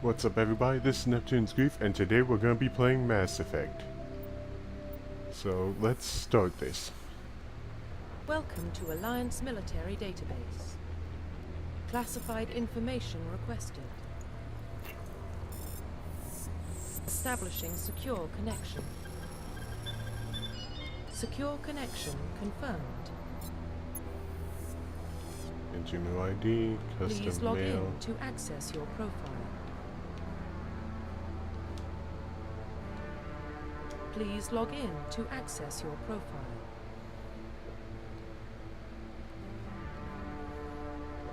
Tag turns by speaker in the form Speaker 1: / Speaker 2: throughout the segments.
Speaker 1: What's up everybody, this is Neptune'sGrief and today we're going to be playing Mass Effect. So let's start this.
Speaker 2: Welcome to Alliance Military Database. Classified information requested. Establishing secure connection. Secure connection confirmed.
Speaker 1: Enter new ID,
Speaker 2: Please
Speaker 1: custom
Speaker 2: log
Speaker 1: mail.
Speaker 2: in to access your profile. Please log in to access your profile.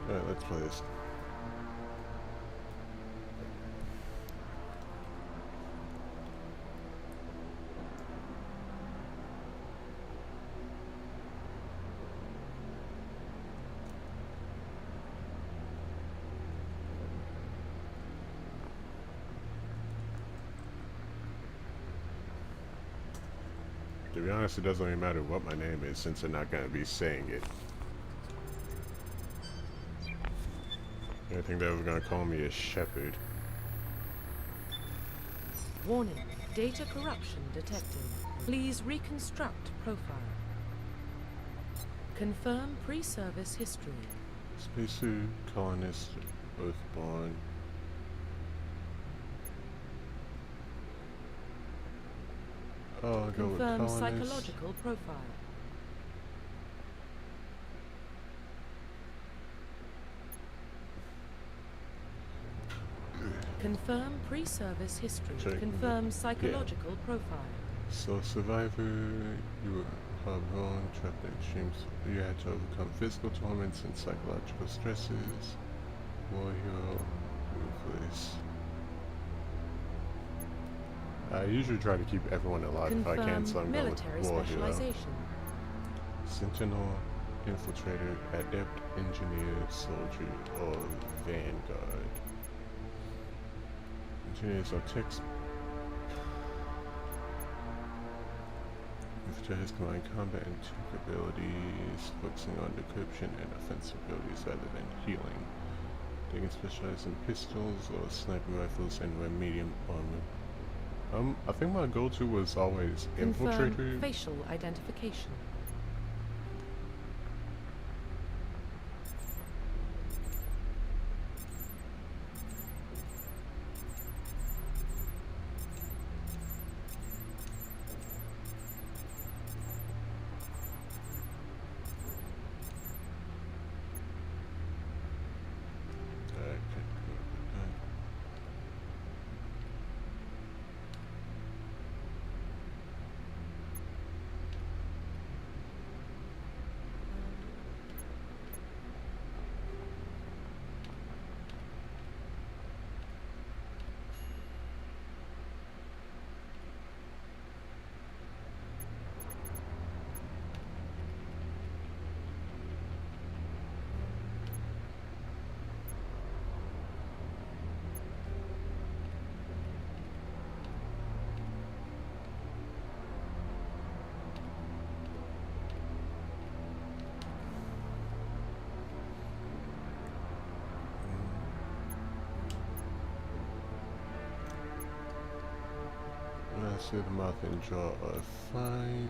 Speaker 1: Alright, let's play this. To be honest, it doesn't really matter what my name is since I'm not going to be saying it. I think they were going to call me a shepherd.
Speaker 2: Warning, data corruption detected. Please reconstruct profile. Confirm pre-service history.
Speaker 1: Spacesuit, colonist, Earthborn. Oh, I'll go with
Speaker 2: Confirm
Speaker 1: colonist.
Speaker 2: psychological profile. Confirm pre-service history.
Speaker 1: Check.
Speaker 2: Confirm psychological profile.
Speaker 1: So, survivor, you were wrong, trapped in extremes. You had to overcome physical torments and psychological stresses. War hero, ruthless. I usually try to keep everyone alive if I can, so I'm going with
Speaker 2: military
Speaker 1: war hero.
Speaker 2: specialization.
Speaker 1: Sentinel, infiltrator, adept, engineer, soldier, or vanguard. Engineers are text. Infiltrators combine combat and tech abilities, focusing on decryption and offensive abilities rather than healing. They can specialize in pistols or sniper rifles and wear medium armor. I think my go-to was always infiltrator.
Speaker 2: Confirm facial identification.
Speaker 1: See the mouth and jaw are fine.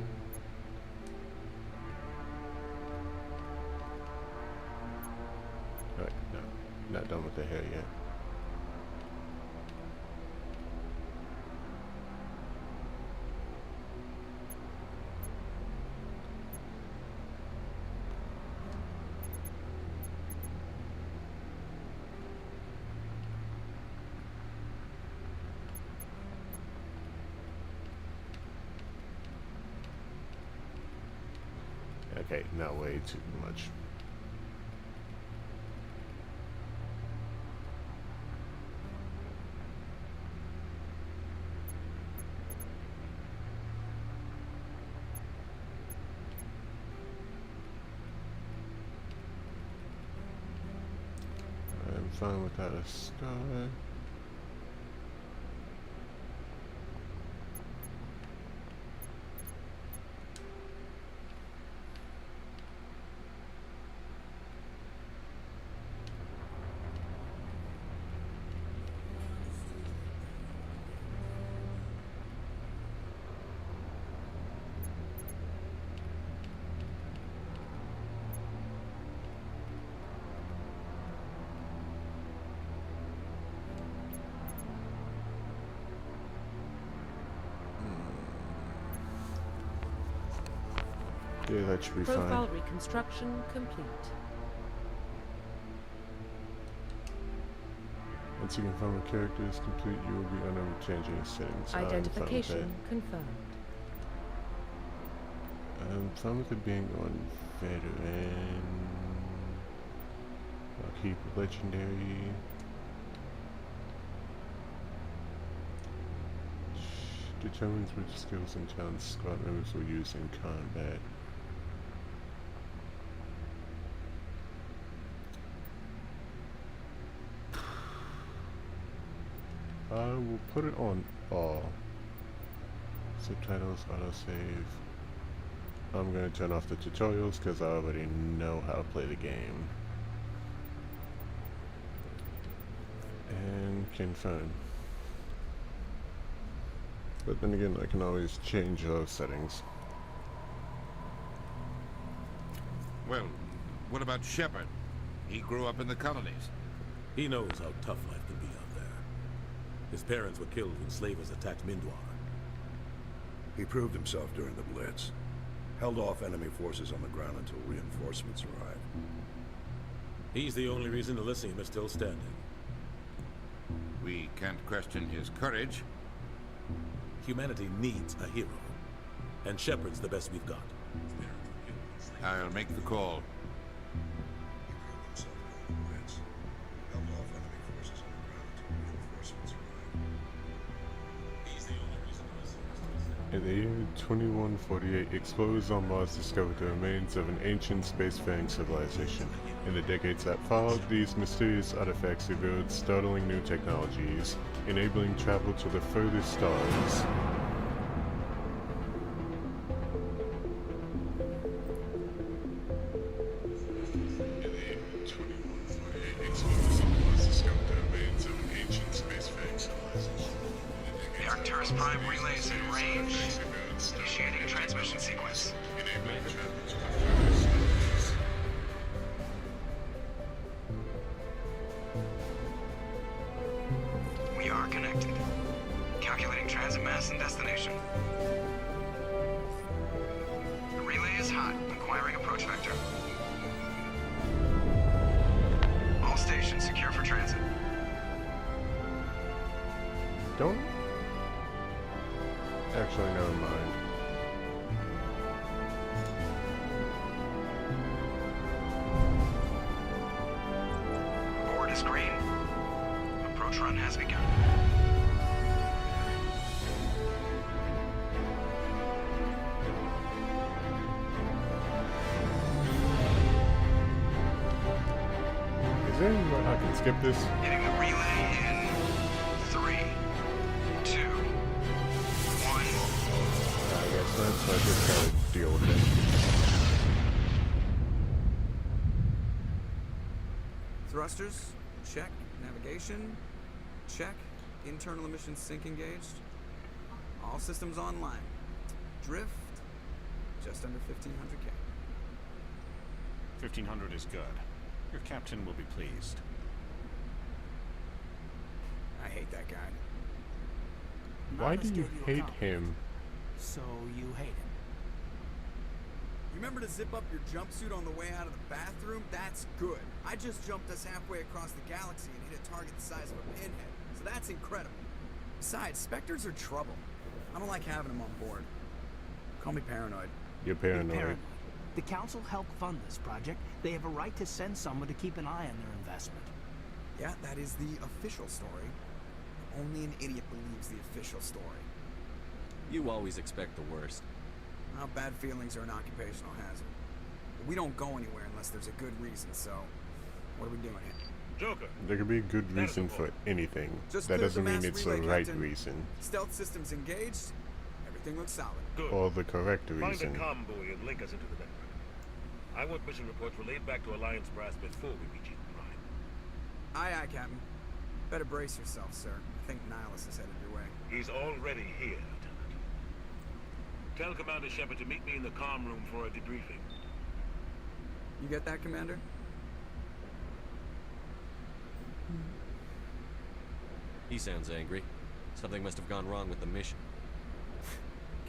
Speaker 1: Alright, no, not done with the hair yet. Okay, not way too much. I'm fine without a scar. Yeah, that should be
Speaker 2: Profile
Speaker 1: fine.
Speaker 2: reconstruction complete.
Speaker 1: Once you confirm a character is complete, you will be unable to change any settings.
Speaker 2: Identification confirmed.
Speaker 1: I'm fine with it being on veteran. I'll keep legendary. Determines which skills and talents squad members will use in combat. I will put it on all. Subtitles, autosave. I'm going to turn off the tutorials because I already know how to play the game. And confirm. But then again, I can always change those settings.
Speaker 3: Well, what about Shepard? He grew up in the colonies.
Speaker 4: He knows how tough life can be out there. His parents were killed when slavers attacked Mindwar.
Speaker 5: He proved himself during the Blitz. Held off enemy forces on the ground until reinforcements arrived.
Speaker 4: He's the only reason Elysium is still standing.
Speaker 3: We can't question his courage.
Speaker 4: Humanity needs a hero. And Shepard's the best we've got.
Speaker 3: I'll make the call.
Speaker 1: In the year 2148, explorers on Mars discovered the remains of an ancient spacefaring civilization. In the decades that followed, these mysterious artifacts revealed startling new technologies, enabling travel to the furthest stars.
Speaker 6: Prime relays in range. Initiating transmission sequence. We are connected. Calculating transit mass and destination. The relay is hot, acquiring approach vector. All stations secure for transit.
Speaker 1: Don't... Actually, never mind.
Speaker 6: Board is green. Approach run has begun.
Speaker 1: Is there any way I can skip this?
Speaker 6: Hitting the relay in 3, 2, 1.
Speaker 1: I guess not, so I just gotta deal with it.
Speaker 7: Thrusters, check. Navigation, check. Internal emissions sync engaged. All systems online. Drift, just under 1500K.
Speaker 8: 1500 is good. Your captain will be pleased.
Speaker 7: I hate that guy.
Speaker 1: Why do you hate him?
Speaker 9: So you hate him.
Speaker 7: You remember to zip up your jumpsuit on the way out of the bathroom? That's good. I just jumped us halfway across the galaxy and hit a target the size of a pinhead. So that's incredible. Besides, Spectres are trouble. I don't like having them on board. Call me paranoid.
Speaker 1: You're paranoid.
Speaker 9: The Council helped fund this project. They have a right to send someone to keep an eye on their investment.
Speaker 7: Yeah, that is the official story. Only an idiot believes the official story.
Speaker 10: You always expect the worst.
Speaker 7: Well, bad feelings are an occupational hazard. We don't go anywhere unless there's a good reason, so what are we doing here?
Speaker 8: Joker!
Speaker 1: There could be a good reason for anything.
Speaker 7: Just
Speaker 1: That
Speaker 7: cleared the
Speaker 1: doesn't mean
Speaker 7: mass
Speaker 1: it's the
Speaker 7: relay,
Speaker 1: right
Speaker 7: Captain.
Speaker 1: reason.
Speaker 7: Stealth systems engaged. Everything looks solid.
Speaker 8: Good.
Speaker 1: Or the correct
Speaker 8: Find
Speaker 1: reason.
Speaker 8: a comm buoy and link us into the network. I want mission reports relayed back to Alliance brass before we reach Eden Prime.
Speaker 7: Aye, aye, Captain. Better brace yourself, sir. I think Nihilus is headed your way.
Speaker 8: He's already here, Lieutenant. Tell Commander Shepard to meet me in the comm room for a debriefing.
Speaker 7: You get that, Commander?
Speaker 10: He sounds angry. Something must have gone wrong with the mission.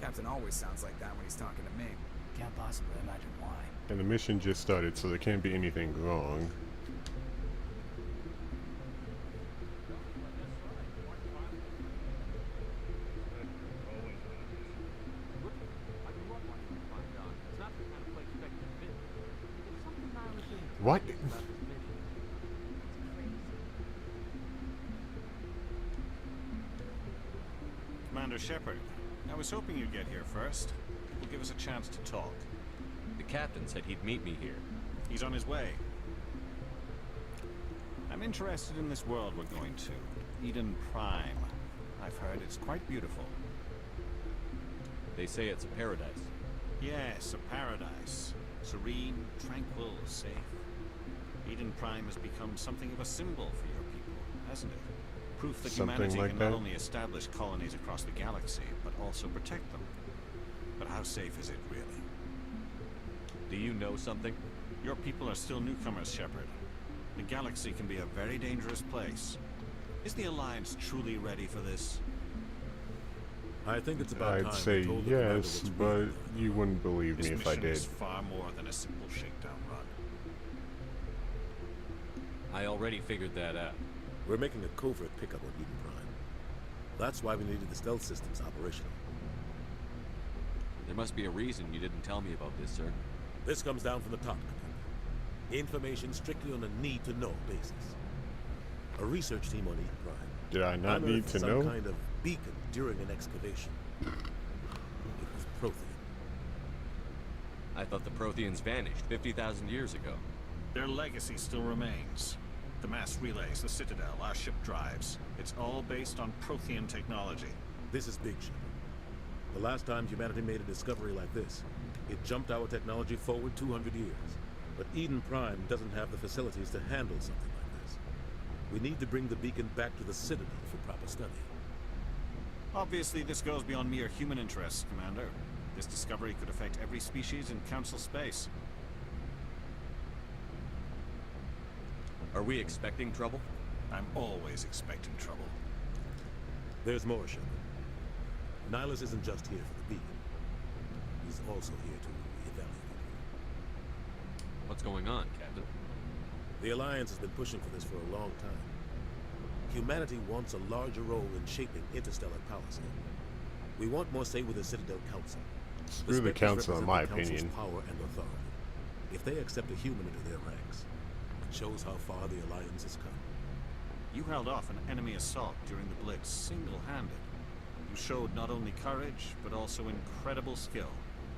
Speaker 7: Captain always sounds like that when he's talking to me.
Speaker 9: can't possibly imagine why.
Speaker 1: And the mission just started, so there can't be anything wrong. What?
Speaker 11: Commander Shepard, I was hoping you'd get here first. It will give us a chance to talk.
Speaker 10: The captain said he'd meet me here.
Speaker 11: He's on his way. I'm interested in this world we're going to. Eden Prime. I've heard it's quite beautiful.
Speaker 10: They say it's a paradise.
Speaker 11: Yes, a paradise. Serene, tranquil, safe. Eden Prime has become something of a symbol for your people, hasn't it? Proof that
Speaker 1: Something
Speaker 11: humanity
Speaker 1: like
Speaker 11: can
Speaker 1: that?
Speaker 11: not only establish colonies across the galaxy, but also protect them. But how safe is it, really?
Speaker 10: Do you know something?
Speaker 11: Your people are still newcomers, Shepard. The galaxy can be a very dangerous place. Is the Alliance truly ready for this?
Speaker 4: I think it's about time
Speaker 1: I'd
Speaker 4: we
Speaker 1: say
Speaker 4: told the commander
Speaker 1: yes,
Speaker 4: what's
Speaker 1: but
Speaker 4: really going
Speaker 1: you wouldn't believe
Speaker 11: This
Speaker 1: me if I
Speaker 11: mission
Speaker 1: did.
Speaker 11: is far more than a simple shakedown run.
Speaker 10: I already figured that out.
Speaker 4: on. We're making a covert pickup on Eden Prime. That's why we needed the stealth systems operational.
Speaker 10: There must be a reason you didn't tell me about this, sir.
Speaker 4: This comes down from the top, Commander. Information strictly on a need-to-know basis. A research team on Eden Prime
Speaker 1: Did I not need
Speaker 4: unearthed
Speaker 1: to
Speaker 4: some
Speaker 1: know?
Speaker 4: kind of beacon during an excavation. It was Prothean.
Speaker 10: I thought the Protheans vanished 50,000 years ago.
Speaker 11: Their legacy still remains. The mass relays, the Citadel, our ship drives. It's all based on Prothean technology.
Speaker 4: This is big shit. The last time humanity made a discovery like this, it jumped our technology forward 200 years. But Eden Prime doesn't have the facilities to handle something like this. We need to bring the beacon back to the Citadel for proper study.
Speaker 11: Obviously, this goes beyond mere human interests, Commander. This discovery could affect every species in Council space.
Speaker 10: Are we expecting trouble?
Speaker 11: I'm always expecting trouble.
Speaker 4: There's more, Shepard. Nihilus isn't just here for the beacon. He's also here to evaluate you.
Speaker 10: What's going on, Captain?
Speaker 4: The Alliance has been pushing for this for a long time. Humanity wants a larger role in shaping interstellar policy. We want more say with the Citadel Council.
Speaker 1: Screw the
Speaker 4: Spectres
Speaker 1: council, in
Speaker 4: represent
Speaker 1: my
Speaker 4: the Council's
Speaker 1: opinion.
Speaker 4: power and authority. If they accept a human into their ranks, it shows how far the Alliance has come.
Speaker 11: You held off an enemy assault during the Blitz single-handed. You showed not only courage, but also incredible skill.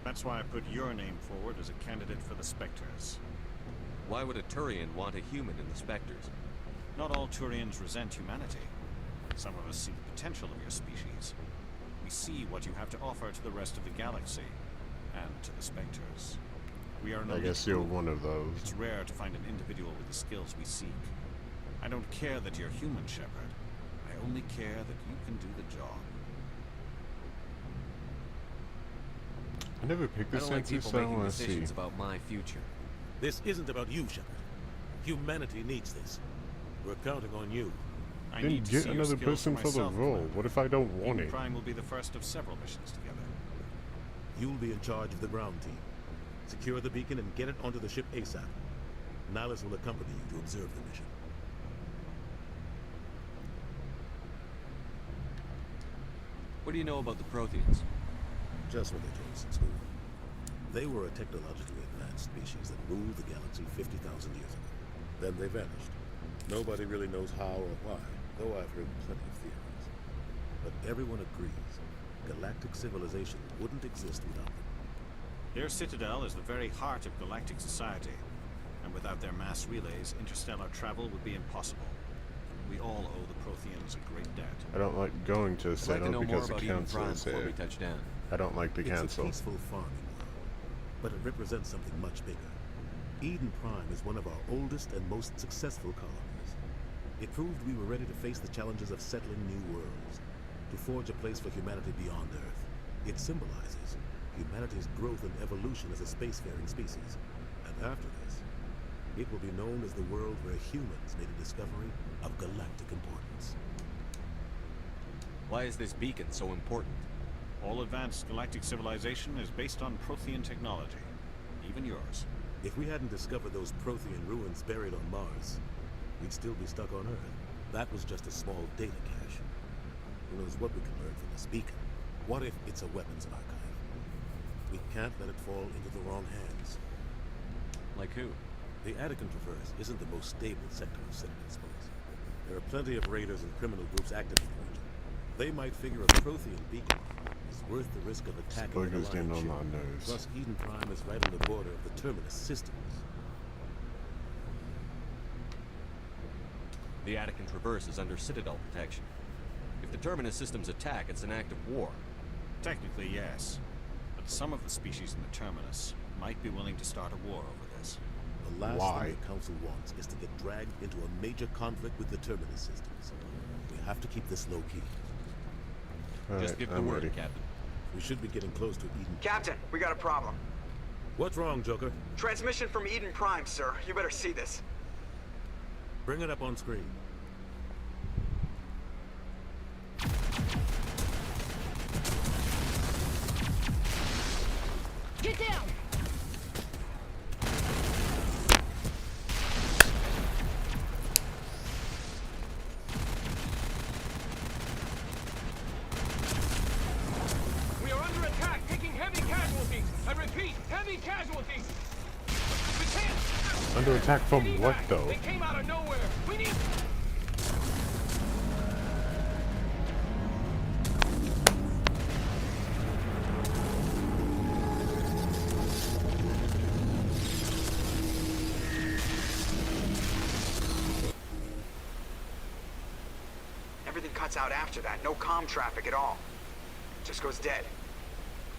Speaker 11: That's why I put your name forward as a candidate for the Spectres.
Speaker 10: Why would a Turian want a human in the Spectres?
Speaker 11: Not all Turians resent humanity. Some of us see the potential of your species. We see what you have to offer to the rest of the galaxy, and to the Spectres. We are an
Speaker 1: I
Speaker 11: elite
Speaker 1: guess you're
Speaker 11: group.
Speaker 1: one of those.
Speaker 11: It's rare to find an individual with the skills we seek. I don't care that you're human, Shepard. I only care that you can do the job.
Speaker 1: I never picked
Speaker 10: I
Speaker 1: the
Speaker 10: don't like
Speaker 1: census,
Speaker 10: people
Speaker 1: so I
Speaker 10: making
Speaker 1: want to see.
Speaker 10: decisions about my future.
Speaker 4: This isn't about you, Shepard. Humanity needs this. We're counting on you.
Speaker 11: I
Speaker 1: Then
Speaker 11: need to
Speaker 1: get
Speaker 11: see your
Speaker 1: another
Speaker 11: skills
Speaker 1: person for the
Speaker 11: myself,
Speaker 1: role.
Speaker 11: Commander.
Speaker 1: What if I don't want
Speaker 11: Eden
Speaker 1: it?
Speaker 11: Prime will be the first of several missions together.
Speaker 4: You'll be in charge of the ground team. Secure the beacon and get it onto the ship ASAP. Nihilus will accompany you to observe the mission.
Speaker 10: What do you know about the Protheans?
Speaker 4: Just what they told us in school. They were a technologically advanced species that ruled the galaxy 50,000 years ago. Then they vanished. Nobody really knows how or why, though I've heard plenty of theories. But everyone agrees galactic civilization wouldn't exist without them.
Speaker 11: Their citadel is the very heart of galactic society, and without their mass relays, interstellar travel would be impossible. We all owe the Protheans a great debt.
Speaker 1: I don't like going to the
Speaker 10: I'd like to
Speaker 1: Citadel
Speaker 10: know more
Speaker 1: because the
Speaker 10: about Eden
Speaker 1: council
Speaker 10: Prime
Speaker 1: is
Speaker 10: before
Speaker 1: there.
Speaker 10: we touch down.
Speaker 1: I don't like the
Speaker 4: It's
Speaker 1: council.
Speaker 4: a peaceful farming world, but it represents something much bigger. Eden Prime is one of our oldest and most successful colonies. It proved we were ready to face the challenges of settling new worlds, to forge a place for humanity beyond Earth. It symbolizes humanity's growth and evolution as a spacefaring species. And after this, it will be known as the world where humans made a discovery of galactic importance.
Speaker 10: Why is this beacon so important?
Speaker 11: All advanced galactic civilization is based on Prothean technology. Even yours.
Speaker 4: If we hadn't discovered those Prothean ruins buried on Mars, we'd still be stuck on Earth. That was just a small data cache. Who knows what we can learn from this beacon? What if it's a weapons archive? We can't let it fall into the wrong hands.
Speaker 10: Like who?
Speaker 4: The Attican Traverse isn't the most stable sector of Citadel space. There are plenty of raiders and criminal groups active in the region. They might figure a Prothean beacon is worth the risk of attacking an
Speaker 1: Spoilers getting
Speaker 4: alliance
Speaker 1: on
Speaker 4: ship.
Speaker 1: my nerves.
Speaker 4: Plus, Eden Prime is right on the border of the Terminus systems.
Speaker 10: The Attican Traverse is under Citadel protection. If the Terminus systems attack, it's an act of war.
Speaker 11: Technically, yes. But some of the species in the Terminus might be willing to start a war over this.
Speaker 4: The last
Speaker 1: Why?
Speaker 4: thing the Council wants is to get dragged into a major conflict with the Terminus systems. We have to keep this low-key.
Speaker 10: Just give the
Speaker 1: I'm
Speaker 10: word,
Speaker 1: ready.
Speaker 10: Captain.
Speaker 4: We should be getting close to Eden.
Speaker 7: Captain, we got a problem.
Speaker 4: What's wrong, Joker?
Speaker 7: Transmission from Eden Prime, sir. You better see this.
Speaker 4: Bring it up on screen.
Speaker 12: Get down!
Speaker 13: We are under attack, taking heavy casualties. I repeat, heavy casualties. We can't.
Speaker 1: Under attack from
Speaker 13: Get
Speaker 1: what,
Speaker 13: back.
Speaker 1: though?
Speaker 13: They came out of nowhere. We need.
Speaker 7: Everything cuts out after that. No comm traffic at all. Just goes dead.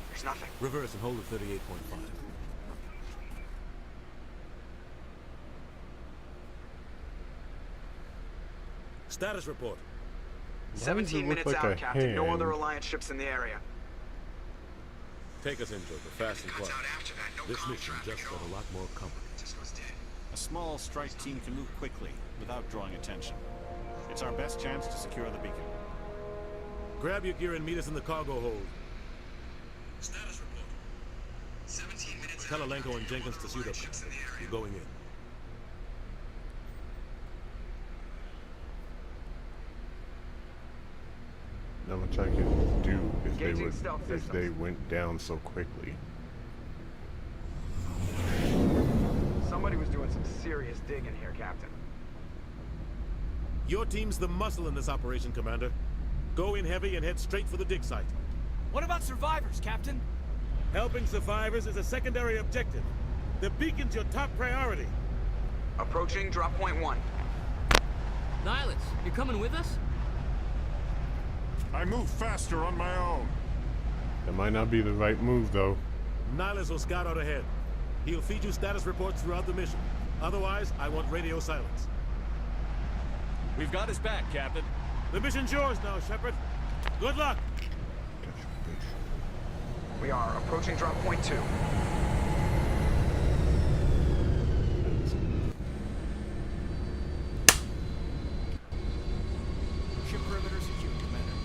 Speaker 7: There's nothing.
Speaker 4: Reverse and hold at 38.5. Status report.
Speaker 1: Why does it
Speaker 7: 17
Speaker 1: look
Speaker 7: minutes
Speaker 1: like
Speaker 7: out,
Speaker 1: a
Speaker 7: Captain. No
Speaker 1: hand?
Speaker 7: other Alliance ships in the area.
Speaker 4: Take us in, Joker, fast and quiet. This mission just got a lot more complicated.
Speaker 11: A small strike team can move quickly without drawing attention. It's our best chance to secure the beacon.
Speaker 4: Grab your gear and meet us in the cargo hold.
Speaker 6: Status report. 17 minutes
Speaker 4: Tell Alenko and Jenkins to suit up. You're going in.
Speaker 1: Not much I can do if they
Speaker 7: Engaging
Speaker 1: would,
Speaker 7: stealth
Speaker 1: if
Speaker 7: systems.
Speaker 1: they went down so quickly.
Speaker 7: Somebody was doing some serious digging here, Captain.
Speaker 4: Your team's the muscle in this operation, Commander. Go in heavy and head straight for the dig site.
Speaker 9: What about survivors, Captain?
Speaker 4: Helping survivors is a secondary objective. The beacon's your top priority.
Speaker 7: Approaching drop point 1.
Speaker 12: Nihilus, you coming with us?
Speaker 11: I move faster on my own.
Speaker 1: That might not be the right move, though.
Speaker 4: Nihilus will scout out ahead. He'll feed you status reports throughout the mission. Otherwise, I want radio silence.
Speaker 10: We've got his back, Captain.
Speaker 4: The mission's yours now, Shepard. Good luck!
Speaker 7: We are approaching drop point 2.
Speaker 9: Ship perimeter secure, Commander.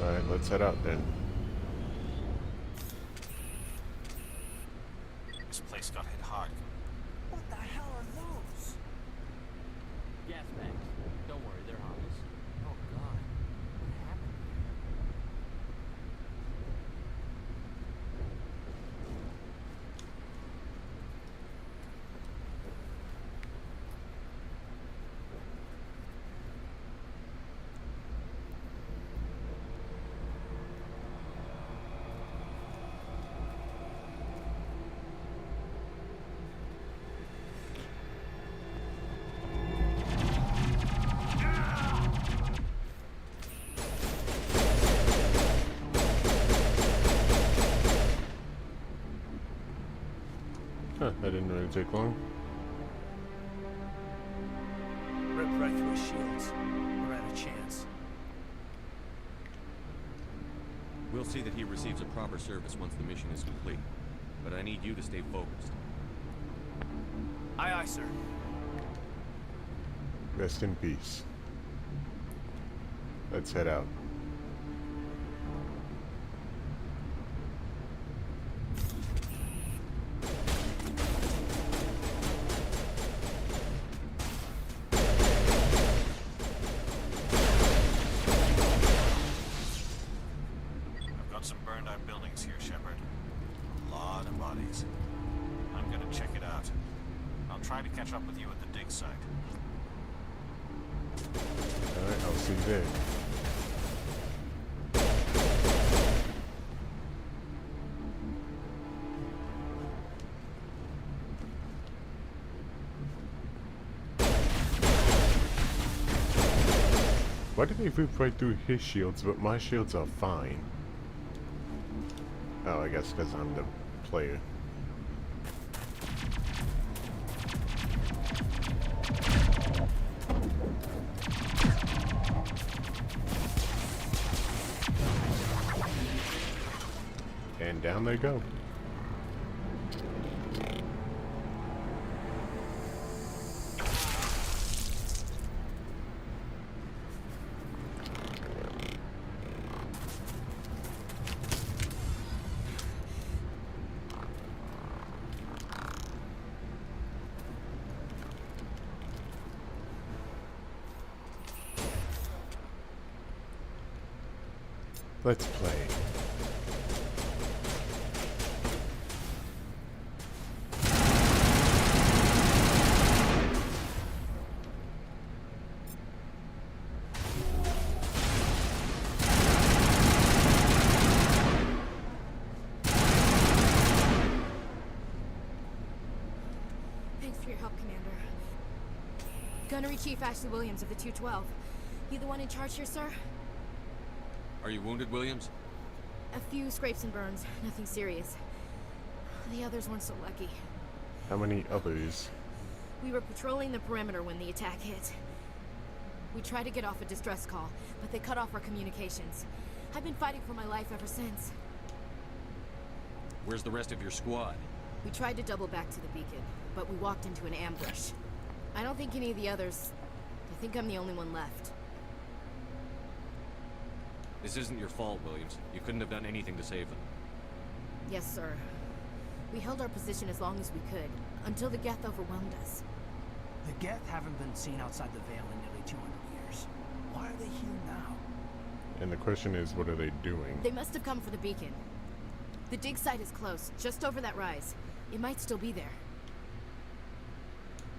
Speaker 1: Alright, let's head out then.
Speaker 11: This place got hit hard.
Speaker 9: What the hell are those?
Speaker 12: Gas bags. Don't worry, they're harmless. Oh God, what happened here?
Speaker 1: Huh, that didn't really take long.
Speaker 9: Rip right through his shields. We're out of chance.
Speaker 10: We'll see that he receives a proper service once the mission is complete. But I need you to stay focused.
Speaker 9: Aye, aye, sir.
Speaker 1: Rest in peace. Let's head out.
Speaker 11: catch up with you at the dig site.
Speaker 1: Alright, I'll see you there. Why did they rip right through his shields, but my shields are fine? Oh, I guess because I'm the player. And down they go. Let's play.
Speaker 14: Thanks for your help, Commander. Gunnery Chief Ashley Williams of the 212. You the one in charge here, sir?
Speaker 10: Are you wounded, Williams?
Speaker 14: A few scrapes and burns, nothing serious. The others weren't so lucky.
Speaker 1: How many others?
Speaker 14: We were patrolling the perimeter when the attack hit. We tried to get off a distress call, but they cut off our communications. I've been fighting for my life ever since.
Speaker 10: Where's the rest of your squad?
Speaker 14: We tried to double back to the beacon, but we walked into an ambush. I don't think any of the others... I think I'm the only one left.
Speaker 10: This isn't your fault, Williams. You couldn't have done anything to save them.
Speaker 14: Yes, sir. We held our position as long as we could, until the Geth overwhelmed us.
Speaker 9: The Geth haven't been seen outside the Veil in nearly 200 years. Why are they here now?
Speaker 1: And the question is, what are they doing?
Speaker 14: They must have come for the beacon. The dig site is close, just over that rise. It might still be there.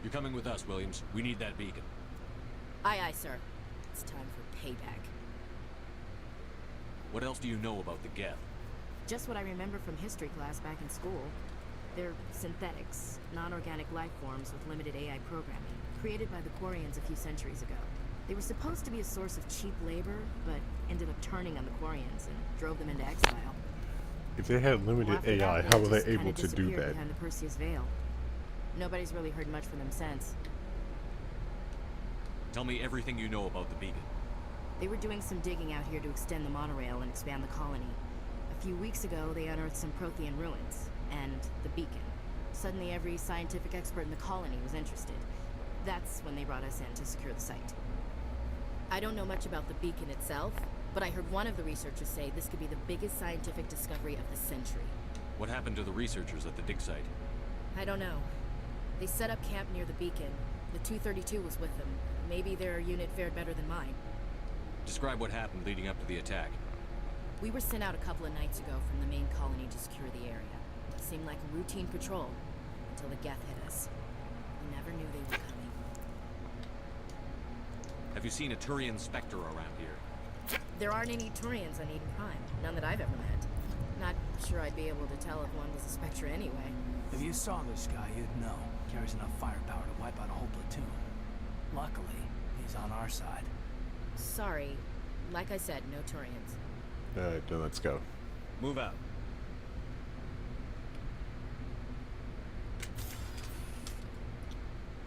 Speaker 10: You're coming with us, Williams. We need that beacon.
Speaker 14: Aye, aye, sir. It's time for payback.
Speaker 10: What else do you know about the Geth?
Speaker 14: Just what I remember from history class back in school. They're synthetics, non-organic life forms with limited AI programming, created by the Quarians a few centuries ago. They were supposed to be a source of cheap labor, but ended up turning on the Quarians and drove them into exile.
Speaker 1: If they had limited AI, how were they able to do that?
Speaker 14: Behind the Perseus Veil. Nobody's really heard much from them since.
Speaker 10: Tell me everything you know about the beacon.
Speaker 14: They were doing some digging out here to extend the monorail and expand the colony. A few weeks ago, they unearthed some Prothean ruins, and the beacon. Suddenly, every scientific expert in the colony was interested. That's when they brought us in to secure the site. I don't know much about the beacon itself, but I heard one of the researchers say this could be the biggest scientific discovery of the century.
Speaker 10: What happened to the researchers at the dig site?
Speaker 14: I don't know. They set up camp near the beacon. The 232 was with them. Maybe their unit fared better than mine.
Speaker 10: Describe what happened leading up to the attack.
Speaker 14: We were sent out a couple of nights ago from the main colony to secure the area. It seemed like a routine patrol, until the Geth hit us. We never knew they were coming.
Speaker 10: Have you seen a Turian Spectre around here?
Speaker 14: There aren't any Turians on Eden Prime. None that I've ever met. Not sure I'd be able to tell if one was a Spectre anyway.
Speaker 9: If you saw this guy, you'd know. Carries enough firepower to wipe out a whole platoon. Luckily, he's on our side.
Speaker 14: Sorry. Like I said, no Turians.
Speaker 1: Alright, then let's go.
Speaker 10: Move out.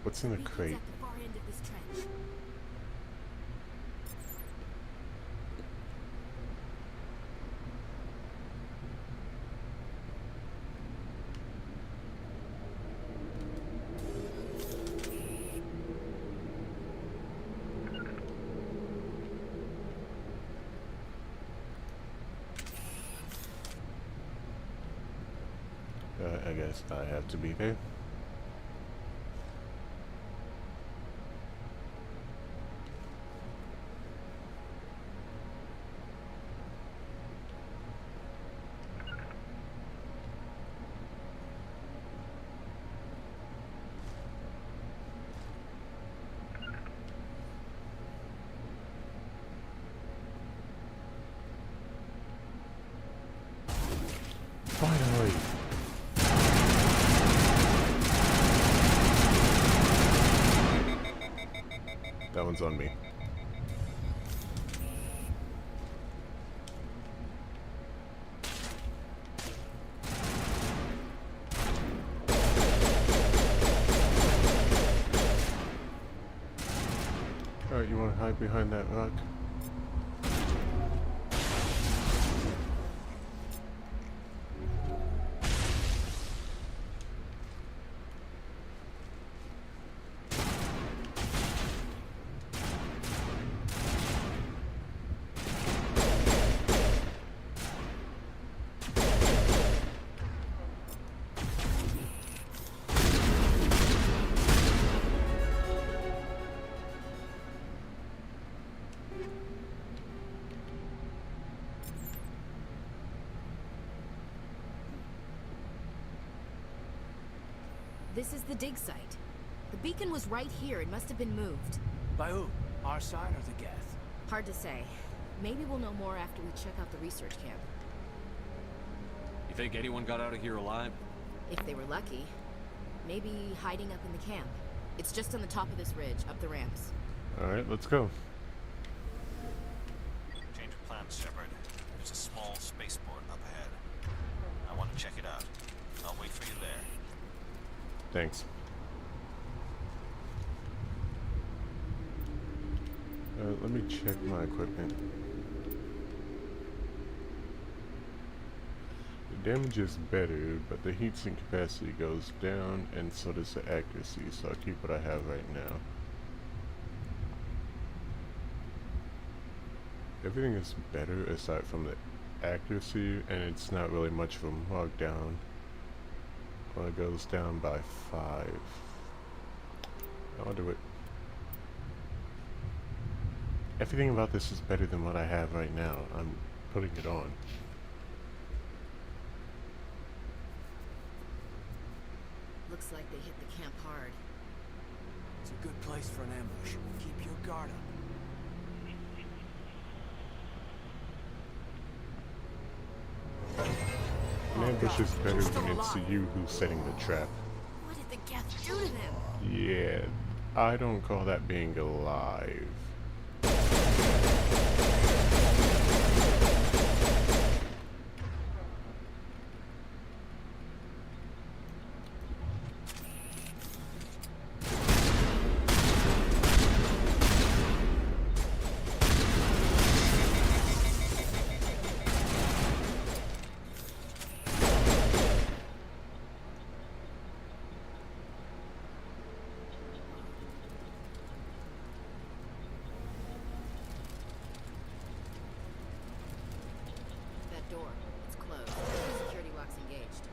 Speaker 1: What's in the crate?
Speaker 14: At the far end of this trench.
Speaker 1: I guess I have to be there. one's on me. Alright, you want to hide behind that rock?
Speaker 14: This is the dig site. The beacon was right here. It must have been moved.
Speaker 9: By who? Our side or the Geth?
Speaker 14: Hard to say. Maybe we'll know more after we check out the research camp.
Speaker 10: You think anyone got out of here alive?
Speaker 14: If they were lucky. Maybe hiding up in the camp. It's just on the top of this ridge, up the ramps.
Speaker 1: Alright, let's go.
Speaker 11: Change of plans, Shepard. There's a small spaceport up ahead. I want to check it out. I'll wait for you there.
Speaker 1: Thanks. Let me check my equipment. The damage is better, but the heatsink capacity goes down, and so does the accuracy, so I'll keep what I have right now. Everything is better aside from the accuracy, and it's not really much of a markdown. Well, it goes down by 5. I'll do it. Everything about this is better than what I have right now. I'm putting it on.
Speaker 14: Looks like they hit the camp hard.
Speaker 9: It's a good place for an ambush. Keep your guard up.
Speaker 1: An ambush is better when it's you who's setting the trap.
Speaker 14: What did the Geth do to them?
Speaker 1: Yeah, I don't call that being alive.
Speaker 14: Door. It's closed. Security lock's engaged.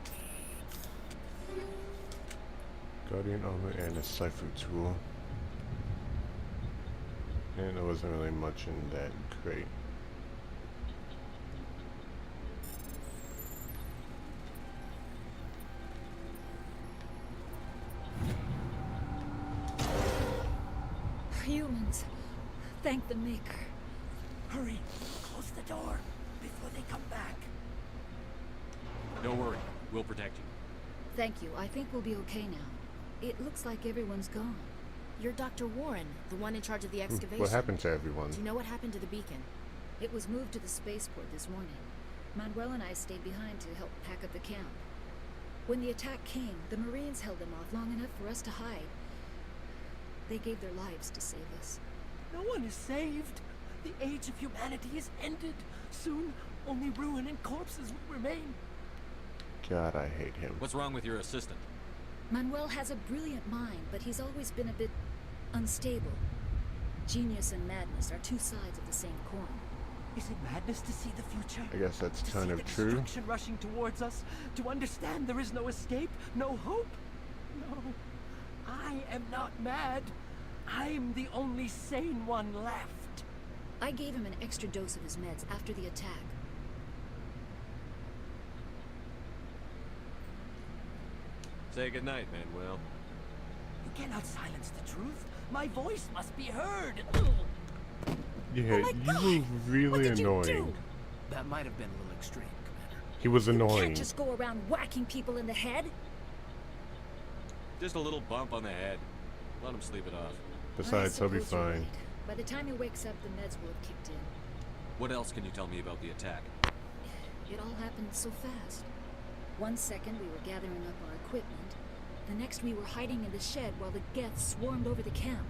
Speaker 1: Guardian armor and a cipher tool. And there wasn't really much in that crate.
Speaker 15: Humans. Thank the Maker.
Speaker 9: Hurry! Close the door before they come back.
Speaker 10: Don't worry, we'll protect you.
Speaker 15: Thank you. I think we'll be okay now. It looks like everyone's gone.
Speaker 14: You're Dr. Warren, the one in charge of the excavation.
Speaker 1: What happened to everyone?
Speaker 14: Do you know what happened to the beacon?
Speaker 15: It was moved to the spaceport this morning. Manuel and I stayed behind to help pack up the camp. When the attack came, the Marines held them off long enough for us to hide. They gave their lives to save us.
Speaker 9: No one is saved. The age of humanity is ended. Soon, only ruin and corpses will remain.
Speaker 1: God, I hate him.
Speaker 10: What's wrong with your assistant?
Speaker 15: Manuel has a brilliant mind, but he's always been a bit unstable. Genius and madness are two sides of the same coin.
Speaker 9: Is it madness to see the future?
Speaker 1: I guess that's kind of
Speaker 9: to see
Speaker 1: true.
Speaker 9: the destruction rushing towards us, to understand there is no escape, no hope? No, I am not mad. I'm the only sane one left.
Speaker 15: I gave him an extra dose of his meds after the attack.
Speaker 10: Say goodnight, Manuel.
Speaker 9: You cannot silence the truth. My voice must be heard.
Speaker 1: Yeah, you were really annoying.
Speaker 9: That might have been a little extreme, Commander.
Speaker 1: He was
Speaker 15: You
Speaker 1: annoying.
Speaker 15: can't just go around whacking people in the head.
Speaker 10: Just a little bump on the head. Let him sleep it off.
Speaker 1: Besides, he'll be fine.
Speaker 15: By the time he wakes up, the meds will have kicked in.
Speaker 10: What else can you tell me about the attack?
Speaker 15: It all happened so fast. 1 second we were gathering up our equipment. The next we were hiding in the shed while the Geths swarmed over the camp.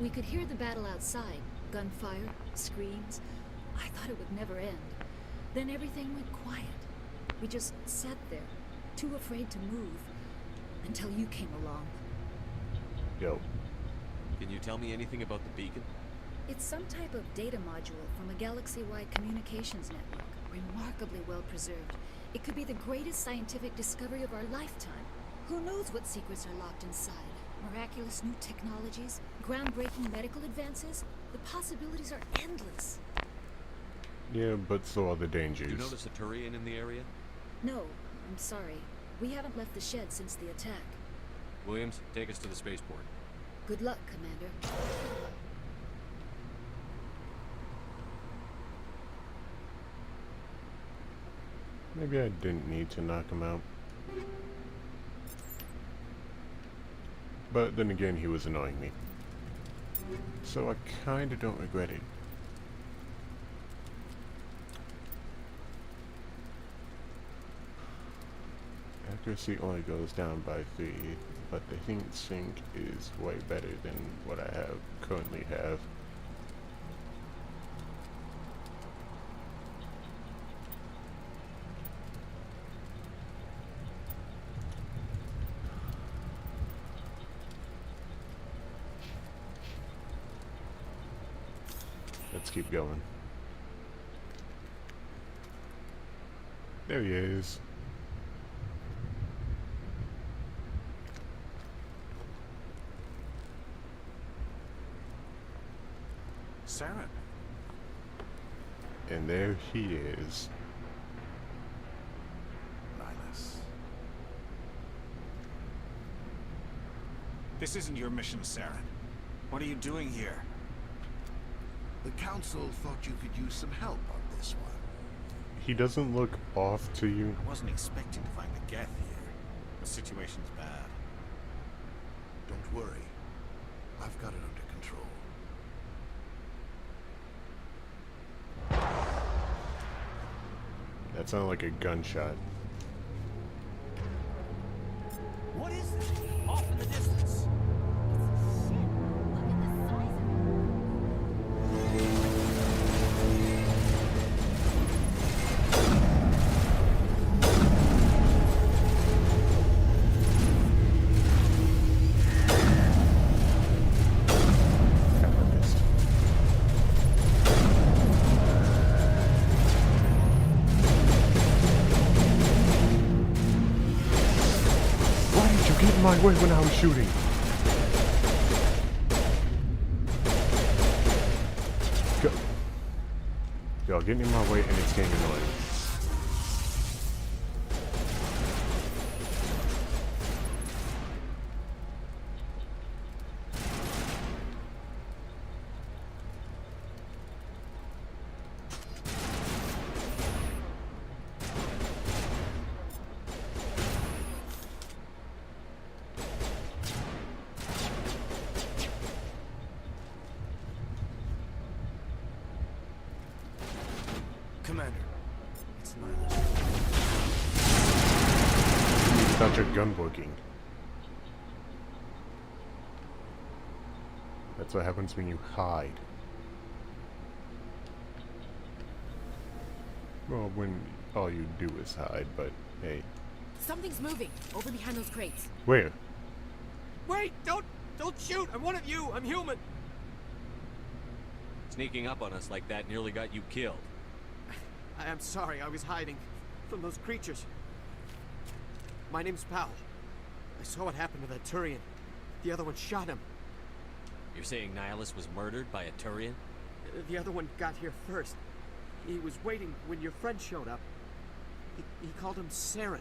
Speaker 15: We could hear the battle outside. Gunfire, screams. I thought it would never end. Then everything went quiet. We just sat there, too afraid to move, until you came along.
Speaker 1: Yo.
Speaker 10: Can you tell me anything about the beacon?
Speaker 15: It's some type of data module from a galaxy-wide communications network, remarkably well preserved. It could be the greatest scientific discovery of our lifetime. Who knows what secrets are locked inside? Miraculous new technologies, groundbreaking medical advances. The possibilities are endless.
Speaker 1: Yeah, but so are the dangers.
Speaker 10: You notice a Turian in the area?
Speaker 15: No, I'm sorry. We haven't left the shed since the attack.
Speaker 10: Williams, take us to the spaceport.
Speaker 15: Good luck, Commander.
Speaker 1: Maybe I didn't need to knock him out. But then again, he was annoying me. So I kinda don't regret it. Accuracy only goes down by 3, but the heat sink is way better than what I currently have. Let's keep going. There he is.
Speaker 11: Saren.
Speaker 1: And there he is.
Speaker 11: Nihilus. This isn't your mission, Saren. What are you doing here?
Speaker 16: The Council thought you could use some help on this one.
Speaker 1: He doesn't look off to you.
Speaker 11: I wasn't expecting to find the Geth here. The situation's bad.
Speaker 16: Don't worry. I've got it under control.
Speaker 1: That sounded like a gunshot.
Speaker 9: What is this? Off in the distance.
Speaker 1: Get in my way when I was shooting. Go. Y'all getting in my way and it's getting annoying.
Speaker 7: Commander, it's Nihilus.
Speaker 1: Stop your gun working. That's what happens when you hide. Well, when all you do is hide, but hey.
Speaker 14: Something's moving over behind those crates.
Speaker 1: Where?
Speaker 9: Wait! Don't shoot! I'm one of you! I'm human!
Speaker 10: Sneaking up on us like that nearly got you killed.
Speaker 9: I'm sorry, I was hiding from those creatures. My name's Powell. I saw what happened to that Turian. The other one shot him.
Speaker 10: You're saying Nihilus was murdered by a Turian?
Speaker 9: The other one got here first. He was waiting when your friend showed up. He called him Saren.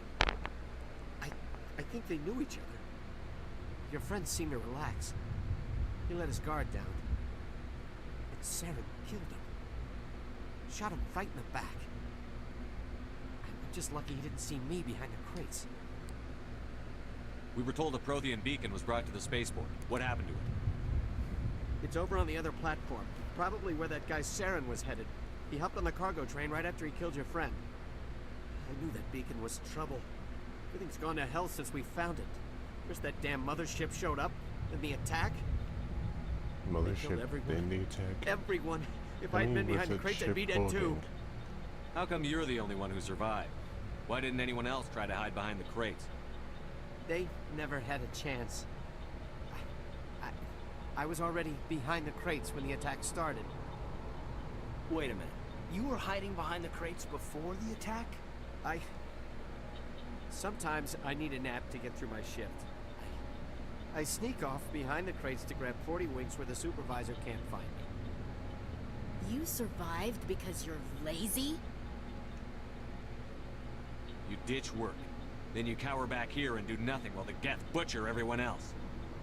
Speaker 9: I think they knew each other. Your friend seemed to relax. He let his guard down. But Saren killed him. Shot him right in the back. I'm just lucky he didn't see me behind the crates.
Speaker 10: We were told a Prothean beacon was brought to the spaceport. What happened to it?
Speaker 9: It's over on the other platform. Probably where that guy Saren was headed. He hopped on the cargo train right after he killed your friend. I knew that beacon was trouble. Everything's gone to hell since we found it. First that damn mothership showed up, then the attack.
Speaker 1: Mothership, then the attack.
Speaker 9: Everyone. If I'd been behind the crates, I'd be dead too.
Speaker 10: How come you're the only one who survived? Why didn't anyone else try to hide behind the crates?
Speaker 9: They never had a chance. I was already behind the crates when the attack started.
Speaker 12: Wait a minute. You were hiding behind the crates before the attack?
Speaker 9: Sometimes I need a nap to get through my shift. I sneak off behind the crates to grab 40 winks where the supervisor can't find me.
Speaker 14: You survived because you're lazy?
Speaker 10: You ditch work. Then you cower back here and do nothing while the Geth butcher everyone else.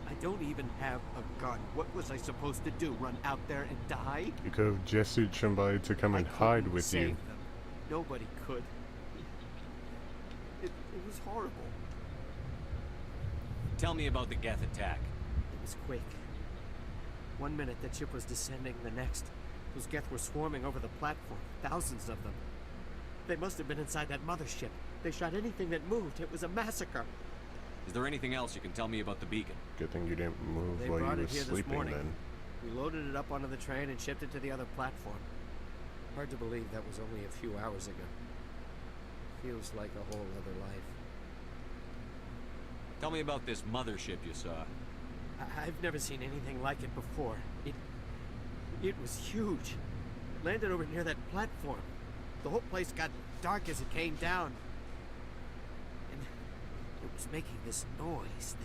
Speaker 9: I don't even have a gun. What was I supposed to do? Run out there and die?
Speaker 1: You could have gestured somebody to come and hide with
Speaker 9: save
Speaker 1: you.
Speaker 9: them. Nobody could. It was horrible.
Speaker 10: Tell me about the Geth attack.
Speaker 9: It was quick. 1 minute that ship was descending, the next. Those Geth were swarming over the platform. Thousands of them. They must have been inside that mothership. They shot anything that moved. It was a massacre.
Speaker 10: Is there anything else you can tell me about the beacon?
Speaker 1: Good thing you didn't move
Speaker 9: They
Speaker 1: while you
Speaker 9: brought
Speaker 1: were
Speaker 9: it here this
Speaker 1: sleeping
Speaker 9: morning.
Speaker 1: then.
Speaker 9: We loaded it up onto the train and shipped it to the other platform. Hard to believe that was only a few hours ago. Feels like a whole other life.
Speaker 10: Tell me about this mothership you saw.
Speaker 9: I've never seen anything like it before. It was huge. Landed over near that platform. The whole place got dark as it came down. And it was making this noise,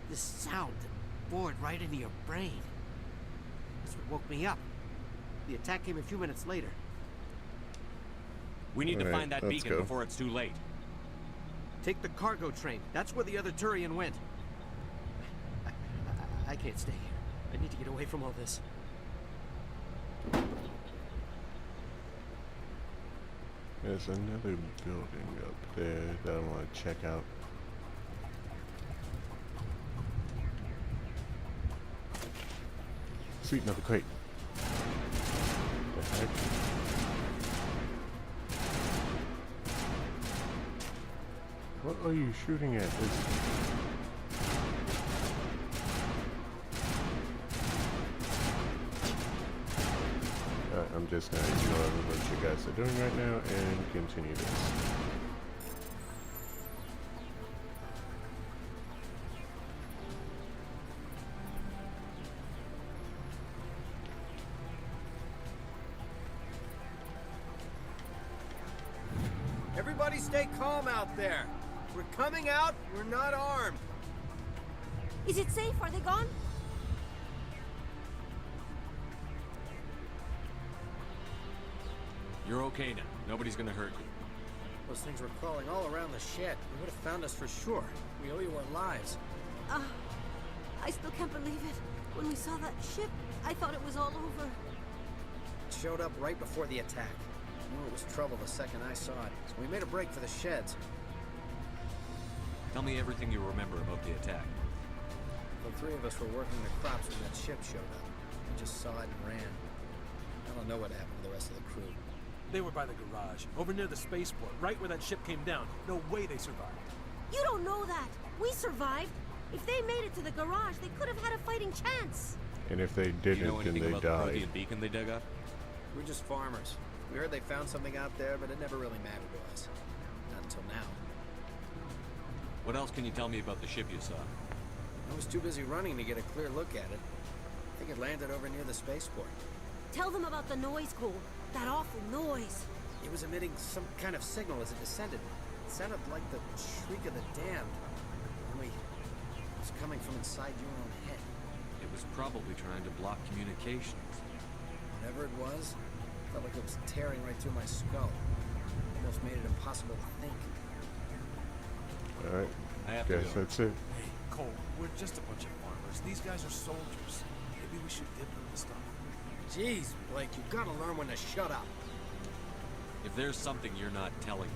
Speaker 9: this sound that bored right into your brain. That's what woke me up. The attack came a few minutes later.
Speaker 10: We need to
Speaker 1: Alright,
Speaker 10: find that
Speaker 1: let's
Speaker 10: beacon
Speaker 1: go.
Speaker 10: before it's too late.
Speaker 9: Take the cargo train. That's where the other Turian went. I can't stay here. I need to get away from all this.
Speaker 1: There's another building up there that I want to check out. Sweet, another crate. The heck? What are you shooting at? I'm just gonna ignore what you guys are doing right now and continue this.
Speaker 9: Everybody stay calm out there. We're coming out. We're not armed.
Speaker 17: Is it safe? Are they gone?
Speaker 10: You're okay now. Nobody's gonna hurt you.
Speaker 9: Those things were crawling all around the shed. They would have found us for sure. We owe you our lives.
Speaker 17: I still can't believe it. When we saw that ship, I thought it was all over.
Speaker 9: It showed up right before the attack. I knew it was trouble the second I saw it, so we made a break for the sheds.
Speaker 10: Tell me everything you remember about the attack.
Speaker 9: The three of us were working the crops when that ship showed up. We just saw it and ran. I don't know what happened to the rest of the crew.
Speaker 18: They were by the garage, over near the spaceport, right where that ship came down. No way they survived.
Speaker 17: You don't know that. We survived. If they made it to the garage, they could have had a fighting chance.
Speaker 1: And if they
Speaker 10: Do you
Speaker 1: didn't,
Speaker 10: know
Speaker 1: then
Speaker 10: anything
Speaker 1: they
Speaker 10: about the
Speaker 1: died.
Speaker 10: Prothean beacon they dug up?
Speaker 9: We're just farmers. We heard they found something out there, but it never really mattered to us. Not until now.
Speaker 10: What else can you tell me about the ship you saw?
Speaker 9: I was too busy running to get a clear look at it. I think it landed over near the spaceport.
Speaker 17: Tell them about the noise, Cole. That awful noise.
Speaker 9: It was emitting some kind of signal as it descended. It sounded like the shriek of the damned. Only it was coming from inside your own head.
Speaker 10: It was probably trying to block communications.
Speaker 9: Whatever it was, felt like it was tearing right through my skull. Almost made it impossible to think.
Speaker 1: Alright,
Speaker 10: I have to
Speaker 1: guess
Speaker 10: go.
Speaker 1: that's it.
Speaker 18: Hey, Cole, we're just a bunch of farmers. These guys are soldiers. Maybe we should give them the stuff.
Speaker 9: Jeez, Blake, you gotta learn when to shut up.
Speaker 10: If there's something you're not telling me.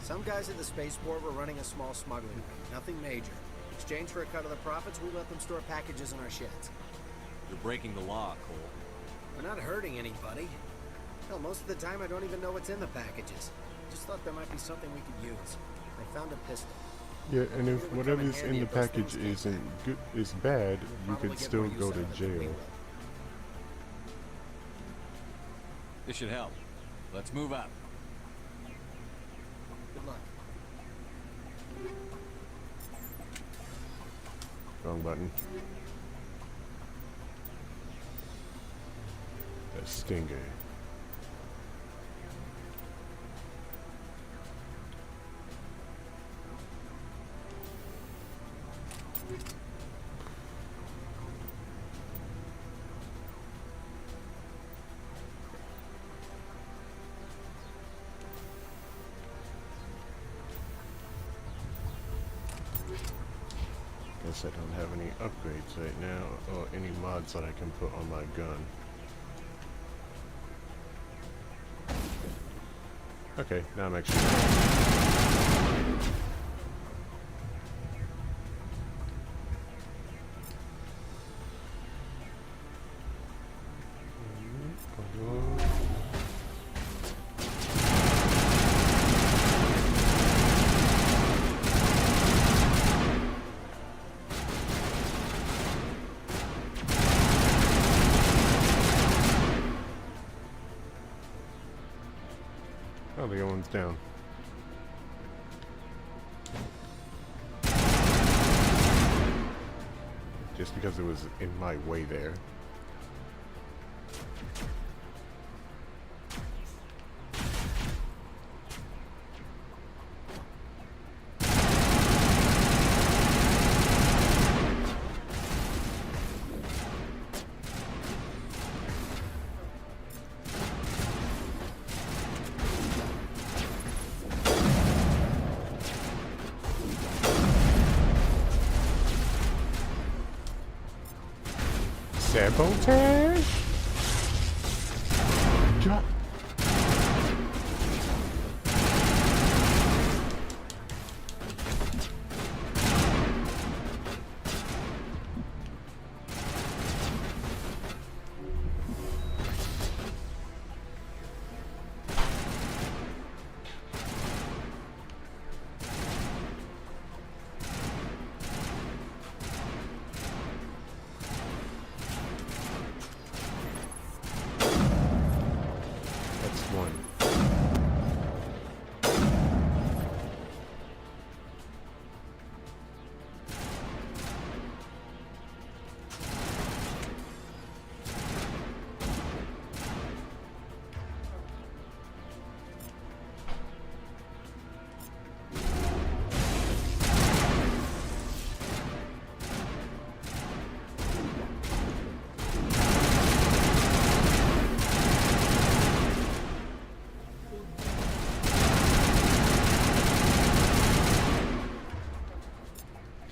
Speaker 9: Some guys at the spaceport were running a small smuggling ring. Nothing major. In exchange for a cut of the profits, we let them store packages in our sheds.
Speaker 10: You're breaking the law, Cole.
Speaker 9: We're not hurting anybody. Hell, most of the time I don't even know what's in the packages. Just thought there might be something we could use. I found a pistol.
Speaker 1: Yeah, and if whatever's in the package is bad, you could still go to jail.
Speaker 10: This should help. Let's move up.
Speaker 9: Good luck.
Speaker 1: Wrong button. A stinger. Guess I don't have any upgrades right now, or any mods that I can put on my gun. Okay, now I'm actually... Oh, the other one's down. Just because it was in my way there. Sabotage? Drop.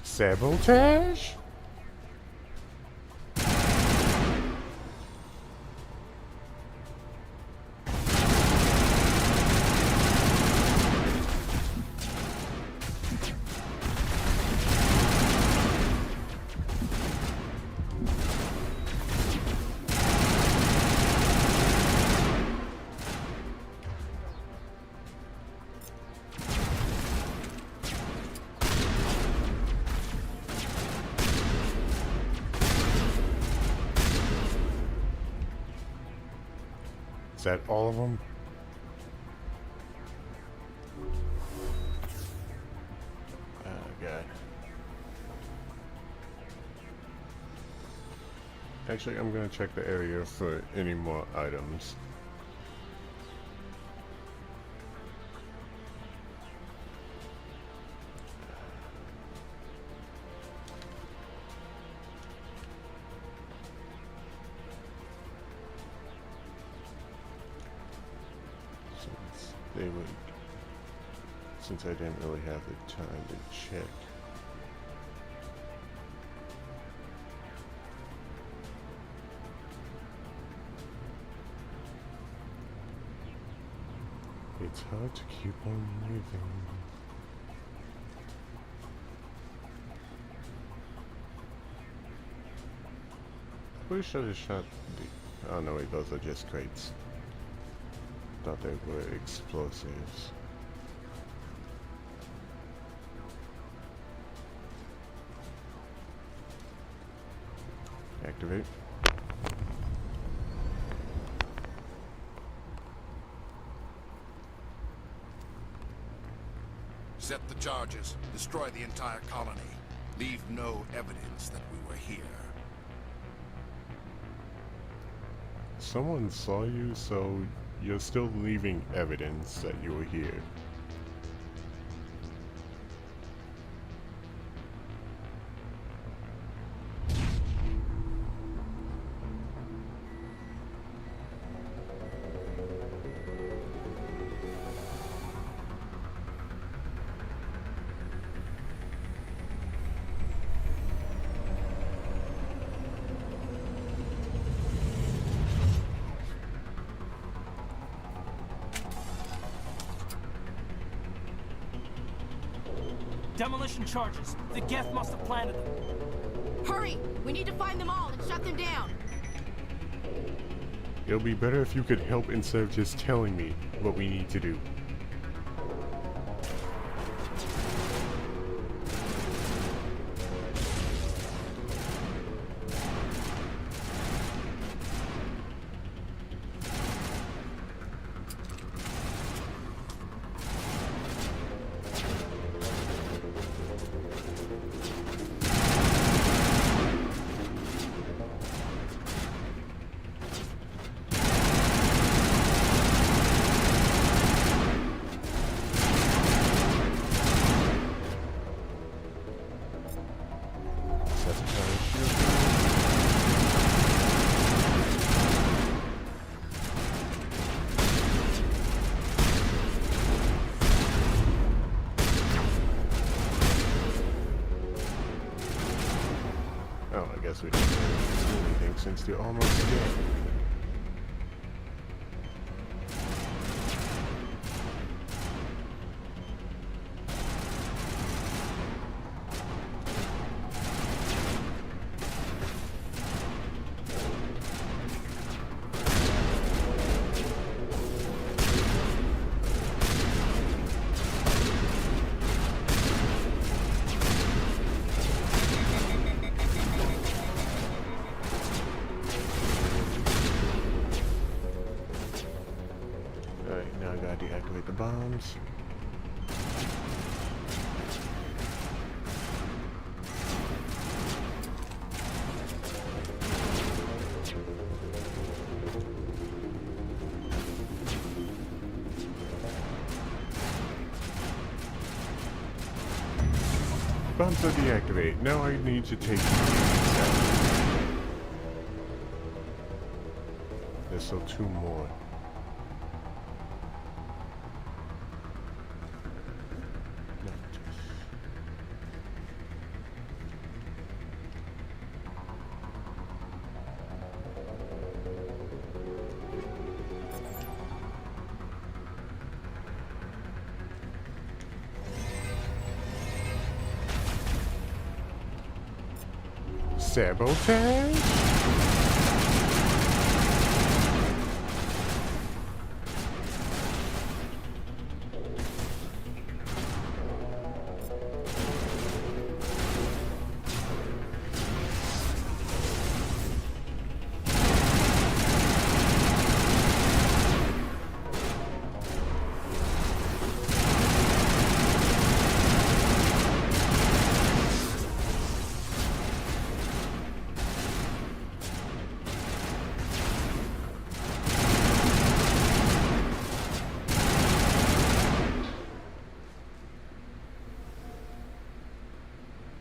Speaker 1: Sabotage? Is that all of them? Oh, God. Actually, I'm gonna check the area for any more items. Since I didn't really have the time to check. It's hard to keep on moving. Pretty sure they shot the... Oh no, wait, those are just crates. Thought they were explosives. Activate.
Speaker 16: Set the charges. Destroy the entire colony. Leave no evidence that we were here.
Speaker 1: Someone saw you, so you're still leaving evidence that you were here.
Speaker 13: Demolition charges. The Geth must have planted them.
Speaker 14: Hurry! We need to find them all and shut them down.
Speaker 1: It'll be better if you could help instead of just telling me what we need to do. Guess we didn't do anything since they're almost dead. Deactivate the bombs. Bombs are deactivated. Now I need to take there's still 2 more. Sabotage?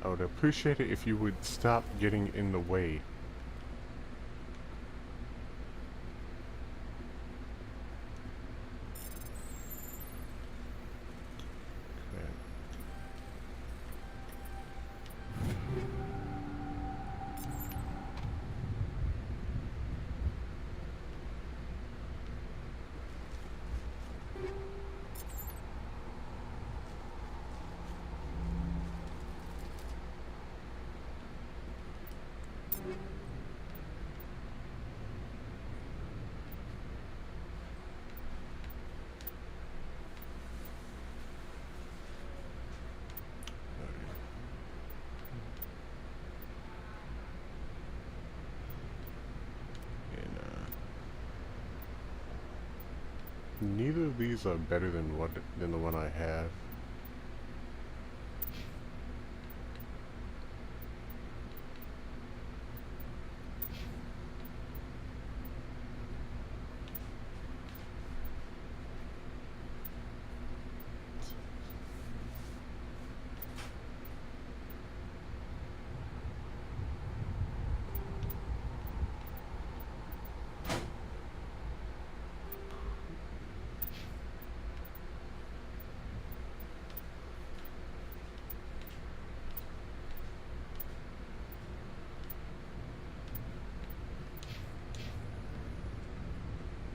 Speaker 1: I would appreciate it if you would stop getting in the way. Neither of these are better than the one I have.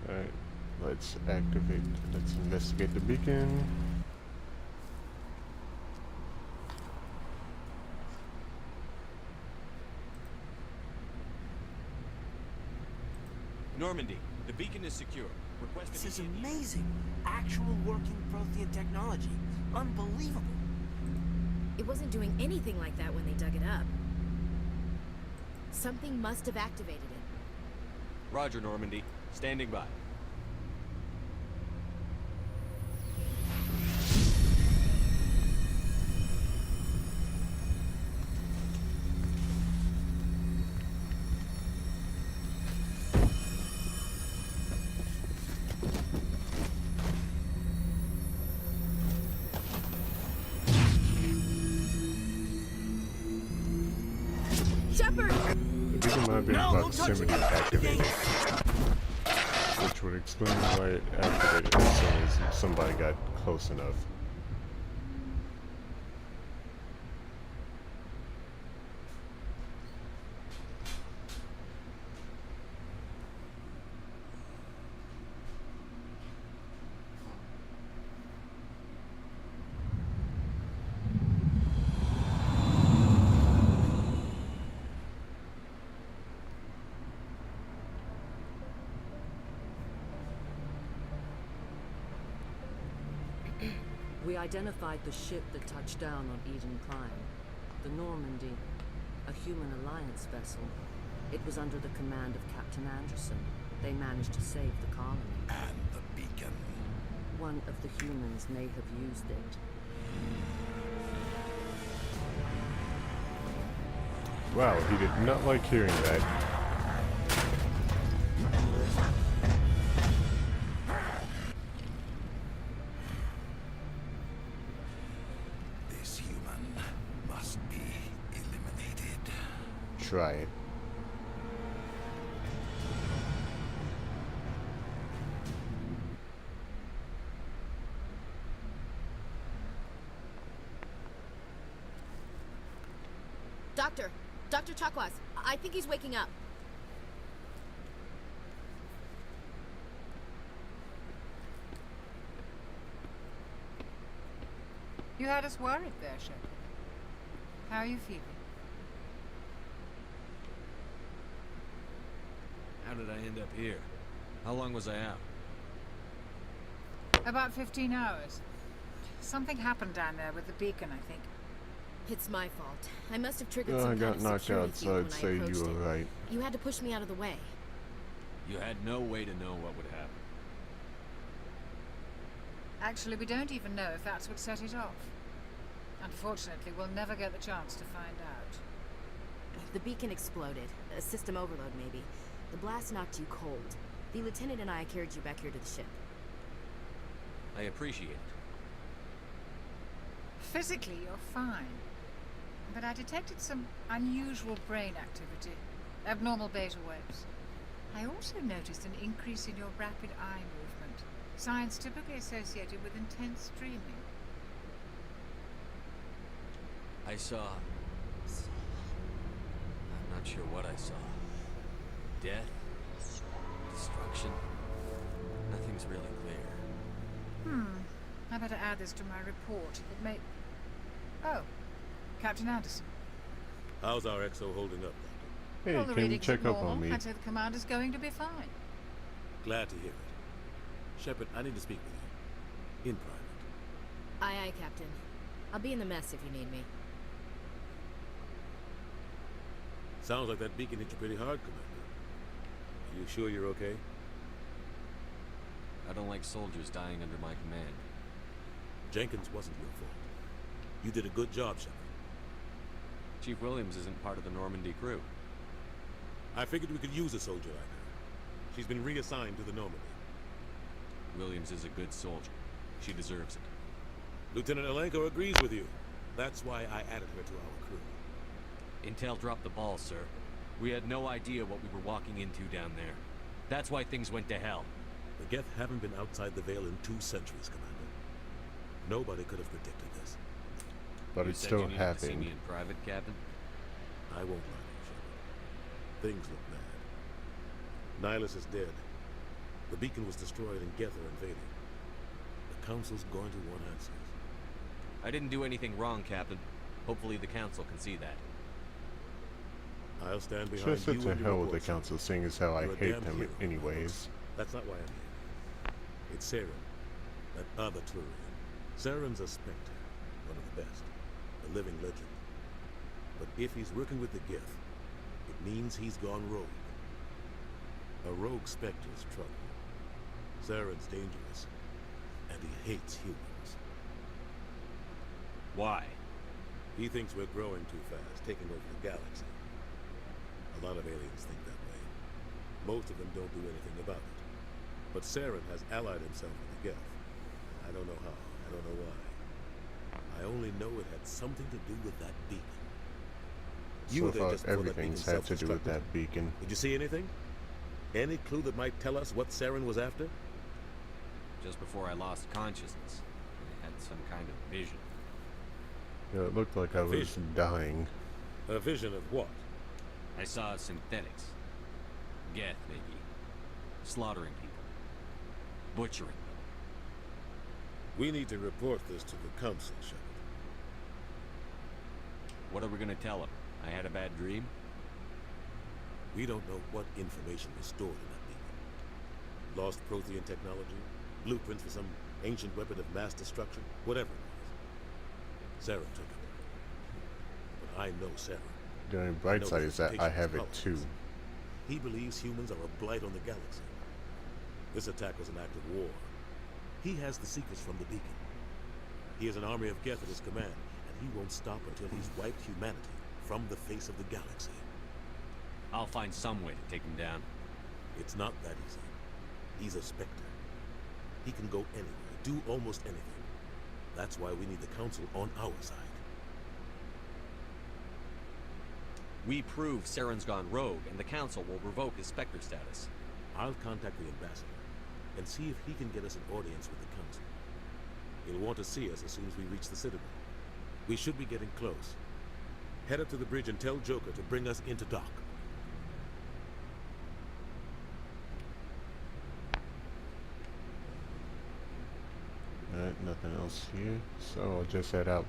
Speaker 1: Alright, let's investigate the beacon.
Speaker 10: Normandy, the beacon is secure. Request
Speaker 9: This is amazing. Actual working Prothean technology. Unbelievable.
Speaker 14: It wasn't doing anything like that when they dug it up. Something must have activated it.
Speaker 10: Roger, Normandy. Standing by.
Speaker 14: Shepard!
Speaker 1: The beacon might be in proximity to activate it, which would explain why it activated as soon as somebody got close enough.
Speaker 2: We identified the ship that touched down on Eden Prime. The Normandy, a human alliance vessel. It was under the command of Captain Anderson. They managed to save the colony.
Speaker 16: And the beacon.
Speaker 2: One of the humans may have used it.
Speaker 1: Wow, he did not like hearing that.
Speaker 16: This human must be eliminated.
Speaker 1: Try it.
Speaker 14: Dr. Chakwas, I think he's waking up.
Speaker 19: You had us worried there, Shepard. How are you feeling?
Speaker 10: How did I end up here? How long was I out?
Speaker 19: About 15 hours. Something happened down there with the beacon, I think.
Speaker 14: It's my fault. I must have triggered
Speaker 1: I
Speaker 14: some
Speaker 1: got
Speaker 14: kind of
Speaker 1: knocked
Speaker 14: security
Speaker 1: out,
Speaker 14: field
Speaker 1: so
Speaker 14: when
Speaker 1: I'd
Speaker 14: I
Speaker 1: say
Speaker 14: approached
Speaker 1: you
Speaker 14: it.
Speaker 1: were right.
Speaker 14: You had to push me out of the way.
Speaker 10: You had no way to know what would happen.
Speaker 19: Actually, we don't even know if that's what set it off. Unfortunately, we'll never get the chance to find out.
Speaker 14: The beacon exploded. A system overload, maybe. The blast knocked you cold. The lieutenant and I carried you back here to the ship.
Speaker 10: I appreciate it.
Speaker 19: Physically, you're fine. But I detected some unusual brain activity. Abnormal beta waves. I also noticed an increase in your rapid eye movement. Signs typically associated with intense dreaming.
Speaker 10: I saw... I'm not sure what I saw. Death? Destruction? Nothing's really clear.
Speaker 19: I better add this to my report. It may... Oh, Captain Anderson.
Speaker 4: How's our XO holding up, Doctor?
Speaker 1: Hey,
Speaker 19: Well, the
Speaker 1: can you
Speaker 19: readings
Speaker 1: check
Speaker 19: are
Speaker 1: up on
Speaker 19: normal.
Speaker 1: me?
Speaker 19: I'd say the commander's going to be fine.
Speaker 4: Glad to hear it. Shepard, I need to speak with you. In private.
Speaker 14: Aye, aye, Captain. I'll be in the mess if you need me.
Speaker 4: Sounds like that beacon hit you pretty hard, Commander. Are you sure you're okay?
Speaker 10: I don't like soldiers dying under my command.
Speaker 4: Jenkins wasn't your fault. You did a good job, Shepard.
Speaker 10: Chief Williams isn't part of the Normandy crew.
Speaker 4: I figured we could use a soldier like her. She's been reassigned to the Normandy.
Speaker 10: Williams is a good soldier. She deserves it.
Speaker 4: Lieutenant Alenko agrees with you. That's why I added her to our crew.
Speaker 10: Intel dropped the ball, sir. We had no idea what we were walking into down there. That's why things went to hell.
Speaker 4: The Geth haven't been outside the Veil in 2 centuries, Commander. Nobody could have predicted this.
Speaker 1: But it still
Speaker 10: You needed to see
Speaker 1: happened.
Speaker 10: me in private, Captain?
Speaker 4: I won't lie to you, Shepard. Things look bad. Nihilus is dead. The beacon was destroyed and Geth are invading. The Council's going to want answers.
Speaker 10: I didn't do anything wrong, Captain. Hopefully the Council can see that.
Speaker 4: I'll stand behind
Speaker 1: Just
Speaker 4: you
Speaker 1: to
Speaker 4: and your
Speaker 1: hell with the
Speaker 4: reports.
Speaker 1: council, seeing as how I
Speaker 4: You're a
Speaker 1: hate
Speaker 4: damn
Speaker 1: them
Speaker 4: hero,
Speaker 1: anyways.
Speaker 4: That's not why I'm here. It's Saren, that other Turian. Saren's a Spectre, one of the best, a living legend. But if he's working with the Geth, it means he's gone rogue. A rogue Spectre's trouble. Saren's dangerous, and he hates humans.
Speaker 10: Why?
Speaker 4: He thinks we're growing too fast, taking over the galaxy. A lot of aliens think that way. Most of them don't do anything about it. But Saren has allied himself with the Geth. I don't know how, I don't know why. I only know it had something to do with that beacon. You were
Speaker 1: So
Speaker 4: there
Speaker 1: far,
Speaker 4: just before that
Speaker 1: everything's
Speaker 4: beacon
Speaker 1: had to do with
Speaker 4: self-destructed.
Speaker 1: that beacon.
Speaker 4: Did you see anything? Any clue that might tell us what Saren was after?
Speaker 10: Just before I lost consciousness, I had some kind of vision.
Speaker 1: Yeah, it looked like I was
Speaker 4: Vision.
Speaker 1: dying.
Speaker 4: A vision of what?
Speaker 10: I saw synthetics. Geth, maybe. Slaughtering people. Butchering them.
Speaker 4: We need to report this to the Council, Shepard.
Speaker 10: What are we gonna tell them? I had a bad dream?
Speaker 4: We don't know what information was stored in that beacon. Lost Prothean technology, blueprints for some ancient weapon of mass destruction, whatever it was. Saren took it. But I know Saren.
Speaker 1: The only
Speaker 4: I
Speaker 1: bright
Speaker 4: know
Speaker 1: side
Speaker 4: his
Speaker 1: is that I
Speaker 4: intentions
Speaker 1: have it
Speaker 4: with
Speaker 1: too.
Speaker 4: colonists. He believes humans are a blight on the galaxy. This attack was an act of war. He has the secrets from the beacon. He has an army of Geth at his command, and he won't stop until he's wiped humanity from the face of the galaxy.
Speaker 10: I'll find some way to take him down.
Speaker 4: It's not that easy. He's a Spectre. He can go anywhere, do almost anything. That's why we need the Council on our side.
Speaker 10: We prove Saren's gone rogue, and the Council will revoke his Spectre status.
Speaker 4: I'll contact the ambassador and see if he can get us an audience with the Council. He'll want to see us as soon as we reach the Citadel. We should be getting close. Head up to the bridge and tell Joker to bring us into dock.
Speaker 1: Alright, nothing else here, so I'll just head out.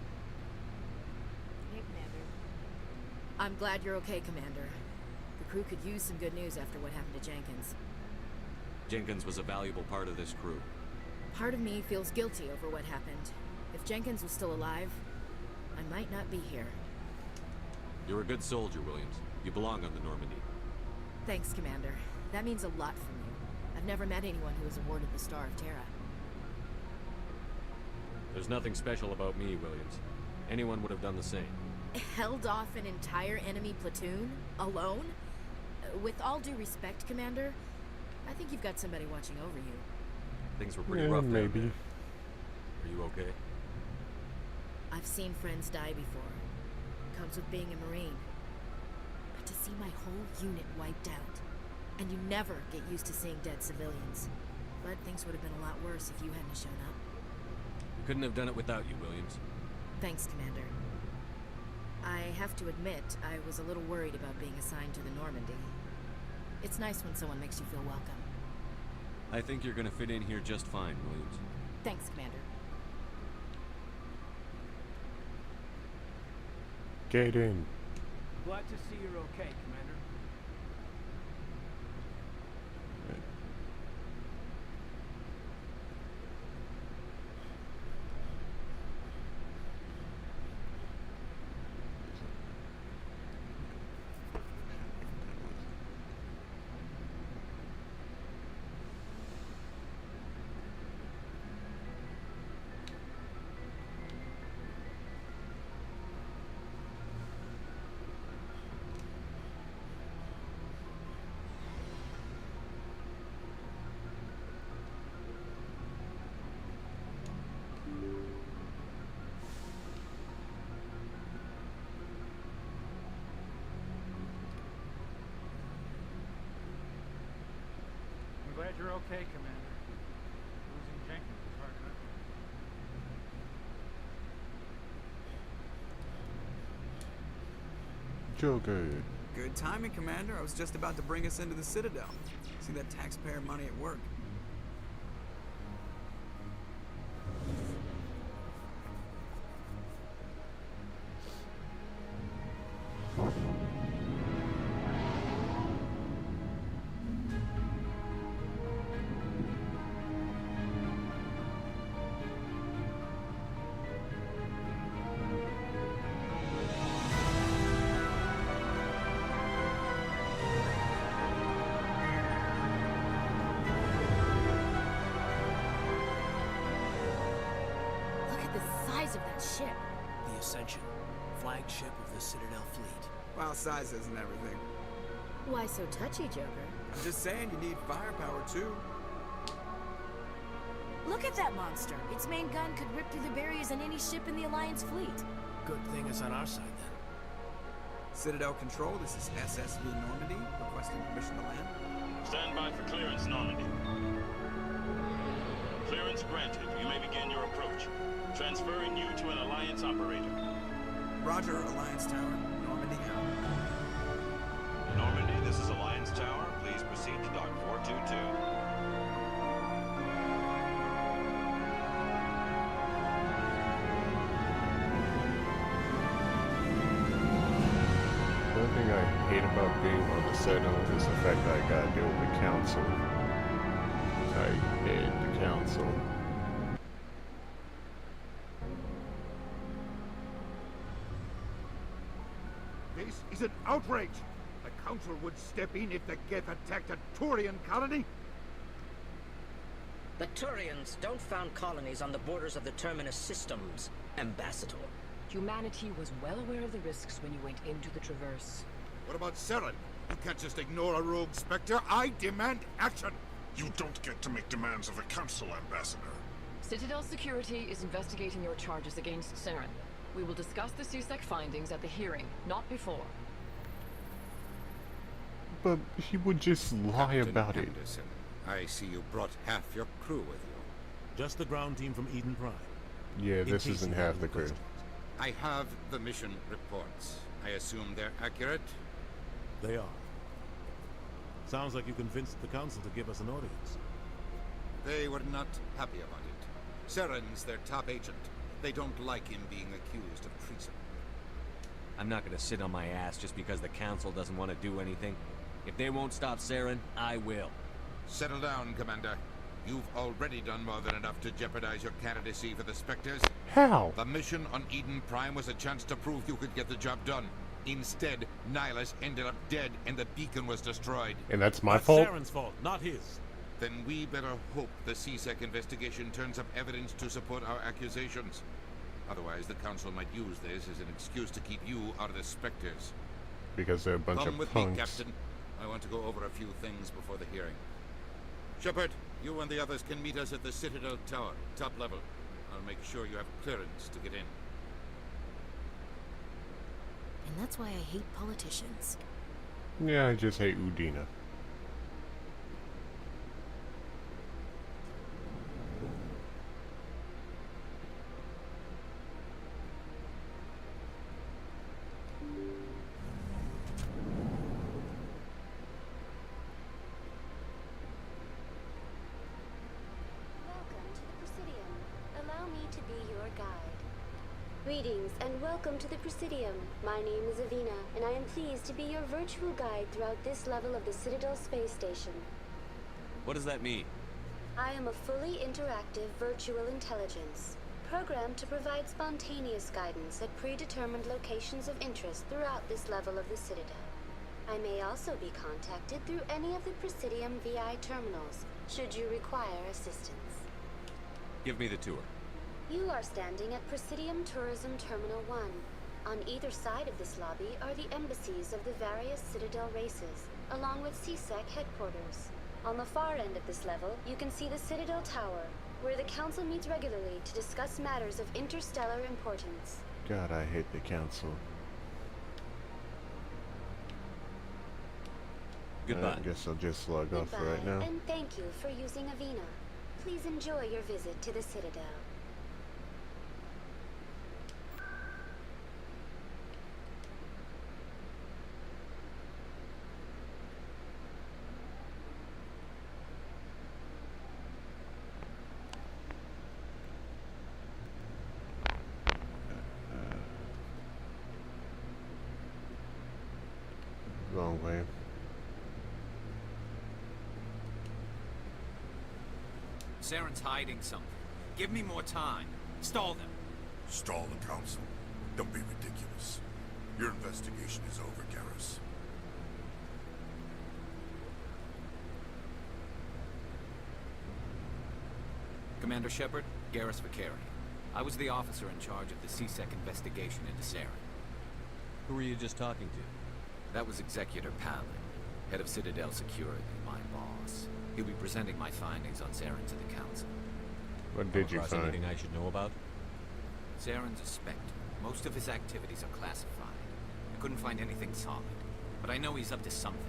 Speaker 14: Hey, Commander.
Speaker 2: I'm glad you're okay, Commander. The crew could use some good news after what happened to Jenkins.
Speaker 10: Jenkins was a valuable part of this crew.
Speaker 2: Part of me feels guilty over what happened. If Jenkins was still alive, I might not be here.
Speaker 10: You're a good soldier, Williams. You belong on the Normandy.
Speaker 2: Thanks, Commander. That means a lot from you. I've never met anyone who was awarded the Star of Terra.
Speaker 10: There's nothing special about me, Williams. Anyone would have done the same.
Speaker 2: Held off an entire enemy platoon? Alone? With all due respect, Commander, I think you've got somebody watching over you.
Speaker 10: Things were pretty
Speaker 1: Yeah,
Speaker 10: rough down
Speaker 1: maybe.
Speaker 10: there. Are you okay?
Speaker 2: I've seen friends die before. Comes with being a Marine. But to see my whole unit wiped out, and you never get used to seeing dead civilians. But things would have been a lot worse if you hadn't shown up.
Speaker 10: We couldn't have done it without you, Williams.
Speaker 2: Thanks, Commander. I have to admit, I was a little worried about being assigned to the Normandy. It's nice when someone makes you feel welcome.
Speaker 10: I think you're gonna fit in here just fine, Williams.
Speaker 2: Thanks, Commander.
Speaker 1: Get in.
Speaker 12: Glad to see you're okay, Commander.
Speaker 20: You're okay, Commander. Losing Jenkins was hard enough.
Speaker 1: Joker.
Speaker 7: Good timing, Commander. I was just about to bring us into the Citadel. See that taxpayer money at work.
Speaker 17: Of that ship.
Speaker 18: The Ascension, flagship of the Citadel fleet.
Speaker 7: Well, size isn't everything.
Speaker 17: Why so touchy, Joker?
Speaker 7: I'm just saying you need firepower, too.
Speaker 17: Look at that monster. Its main gun could rip through the barriers in any ship in the Alliance fleet.
Speaker 18: Good thing it's on our side, then.
Speaker 7: Citadel Control, this is SSV Normandy, requesting permission to land.
Speaker 21: Stand by for clearance, Normandy. Clearance granted. You may begin your approach. Transferring you to an Alliance operator.
Speaker 7: Roger, Alliance Tower. Normandy out.
Speaker 21: Normandy, this is Alliance Tower. Please proceed to Dock 422.
Speaker 1: One thing I hate about being on the Citadel is the fact that I gotta deal with the Council. I hate the Council.
Speaker 22: This is an outrage! The Council would step in if the Geth attacked a Turian colony?
Speaker 23: The Turians don't found colonies on the borders of the Terminus systems, Ambassador.
Speaker 24: Humanity was well aware of the risks when you went into the Traverse.
Speaker 22: What about Saren? You can't just ignore a rogue Spectre. I demand action!
Speaker 25: You don't get to make demands of the Council, Ambassador.
Speaker 24: Citadel Security is investigating your charges against Saren. We will discuss the CSEC findings at the hearing, not before.
Speaker 1: But he would just lie about it.
Speaker 16: Anderson, I see you brought half your crew with you.
Speaker 4: Just the ground team from Eden Prime.
Speaker 1: Yeah, this isn't half the crew.
Speaker 16: I have the mission reports. I assume they're accurate?
Speaker 4: They are. Sounds like you convinced the Council to give us an audience.
Speaker 16: They were not happy about it. Saren's their top agent. They don't like him being accused of treason.
Speaker 10: I'm not gonna sit on my ass just because the Council doesn't want to do anything. If they won't stop Saren, I will.
Speaker 16: Settle down, Commander. You've already done more than enough to jeopardize your candidacy for the Spectres.
Speaker 1: How?
Speaker 16: The mission on Eden Prime was a chance to prove you could get the job done. Instead, Nihilus ended up dead and the beacon was destroyed.
Speaker 1: And that's my fault?
Speaker 4: Saren's fault, not his.
Speaker 16: Then we better hope the CSEC investigation turns up evidence to support our accusations. Otherwise, the Council might use this as an excuse to keep you out of the Spectres.
Speaker 1: Because they're a bunch
Speaker 16: Come
Speaker 1: of
Speaker 16: with
Speaker 1: punks.
Speaker 16: me, Captain. I want to go over a few things before the hearing. Shepard, you and the others can meet us at the Citadel Tower, top level. I'll make sure you have clearance to get in.
Speaker 17: And that's why I hate politicians.
Speaker 1: Yeah, I just hate Udina.
Speaker 26: Greetings and welcome to the Presidium. My name is Avina, and I am pleased to be your virtual guide throughout this level of the Citadel space station.
Speaker 10: What does that mean?
Speaker 26: I am a fully interactive virtual intelligence, programmed to provide spontaneous guidance at predetermined locations of interest throughout this level of the Citadel. I may also be contacted through any of the Presidium VI terminals, should you require assistance.
Speaker 10: Give me the tour.
Speaker 26: You are standing at Presidium Tourism Terminal 1. On either side of this lobby are the embassies of the various Citadel races, along with CSEC headquarters. On the far end of this level, you can see the Citadel Tower, where the Council meets regularly to discuss matters of interstellar importance.
Speaker 1: God, I hate the Council.
Speaker 10: Goodbye.
Speaker 1: I guess I'll just log off
Speaker 26: Goodbye,
Speaker 1: right now.
Speaker 26: and thank you for using Avena. Please enjoy your visit to the Citadel.
Speaker 1: Wrong way.
Speaker 3: Saren's hiding something. Give me more time. Stall them.
Speaker 25: Stall the council. Don't be ridiculous. Your investigation is over, Garrus.
Speaker 3: Commander Shepard, Garrus Vicari. I was the officer in charge of the CSEC investigation into Saren.
Speaker 10: Who were you just talking to?
Speaker 3: That was Executor Palin, head of Citadel Security, my boss. He'll be presenting my findings on Saren to the council.
Speaker 1: What did you find?
Speaker 10: Anything I should know about?
Speaker 3: Saren's a Spectre. Most of his activities are classified. I couldn't find anything solid. But I know he's up to something.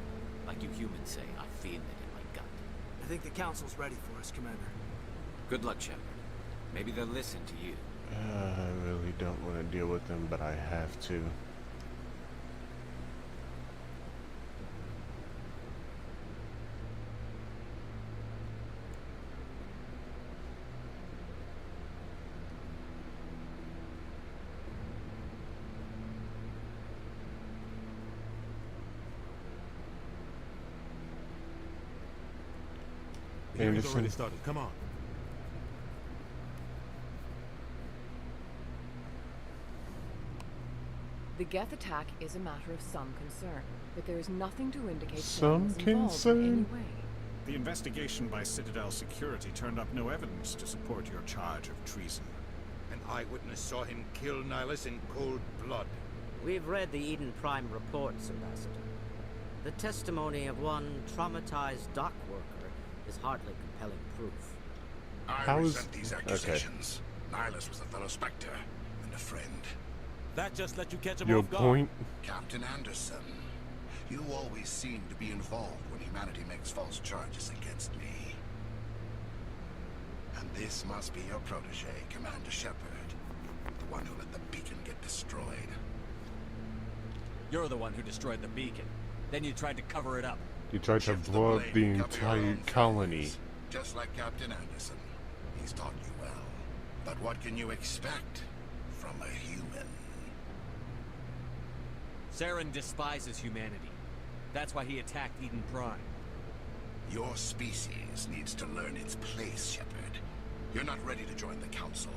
Speaker 3: Like you humans say, I feel it in my gut.
Speaker 9: I think the council's ready for us, Commander.
Speaker 3: Good luck, Shepard. Maybe they'll listen to you.
Speaker 1: I really don't want to deal with them, but I have to.
Speaker 4: The hearing's already started. Come on.
Speaker 24: The Geth attack is a matter of some concern, but there is nothing to indicate
Speaker 1: Some
Speaker 24: Saren was involved
Speaker 1: concern?
Speaker 24: in any way.
Speaker 20: The investigation by Citadel Security turned up no evidence to support your charge of treason.
Speaker 16: An eyewitness saw him kill Nihilus in cold blood.
Speaker 23: We've read the Eden Prime reports, Ambassador. The testimony of one traumatized dock worker is hardly compelling proof.
Speaker 25: I resent these accusations. Nihilus was a fellow Spectre and a friend.
Speaker 4: That just let you catch him
Speaker 1: Your
Speaker 4: off guard.
Speaker 1: point?
Speaker 22: Captain Anderson, you always seem to be involved when humanity makes false charges against me. And this must be your protege, Commander Shepard, the one who let the beacon get destroyed.
Speaker 10: You're the one who destroyed the beacon. Then you tried to cover it up.
Speaker 1: You tried to blow up the entire colony.
Speaker 22: Just like Captain Anderson. He's taught you well. But what can you expect from a human?
Speaker 10: Saren despises humanity. That's why he attacked Eden Prime.
Speaker 22: Your species needs to learn its place, Shepard. You're not ready to join the Council.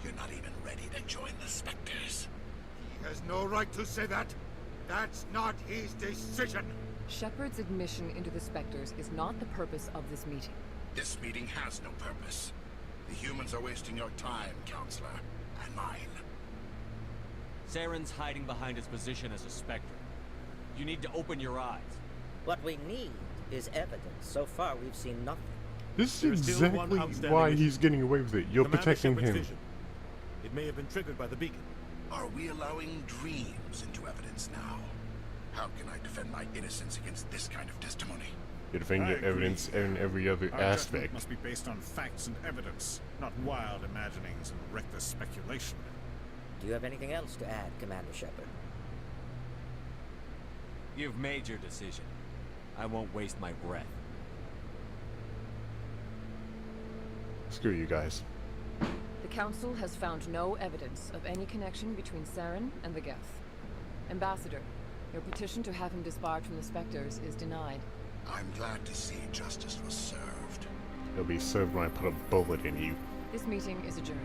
Speaker 22: You're not even ready to join the Spectres. He has no right to say that. That's not his decision.
Speaker 24: Shepard's admission into the Spectres is not the purpose of this meeting.
Speaker 22: This meeting has no purpose. The humans are wasting your time, Counselor, and mine.
Speaker 10: Saren's hiding behind his position as a Spectre. You need to open your eyes.
Speaker 23: What we need is evidence. So far, we've seen nothing.
Speaker 1: This is exactly why he's getting away with it. You're
Speaker 4: Commander
Speaker 1: protecting
Speaker 4: Shepard's
Speaker 1: him.
Speaker 4: vision. It may have been triggered by the beacon.
Speaker 22: Are we allowing dreams into evidence now? How can I defend my innocence against this kind of testimony?
Speaker 1: You defend your evidence in every other
Speaker 20: Our
Speaker 1: aspect.
Speaker 20: judgment must be based on facts and evidence, not wild imaginings and reckless speculation.
Speaker 23: Do you have anything else to add, Commander Shepard?
Speaker 10: You've made your decision. I won't waste my breath.
Speaker 1: Screw you guys.
Speaker 24: The Council has found no evidence of any connection between Saren and the Geth. Ambassador, your petition to have him disbarred from the Spectres is denied.
Speaker 22: I'm glad to see justice was served.
Speaker 1: You'll be served when I put a bullet in you.
Speaker 24: This meeting is adjourned.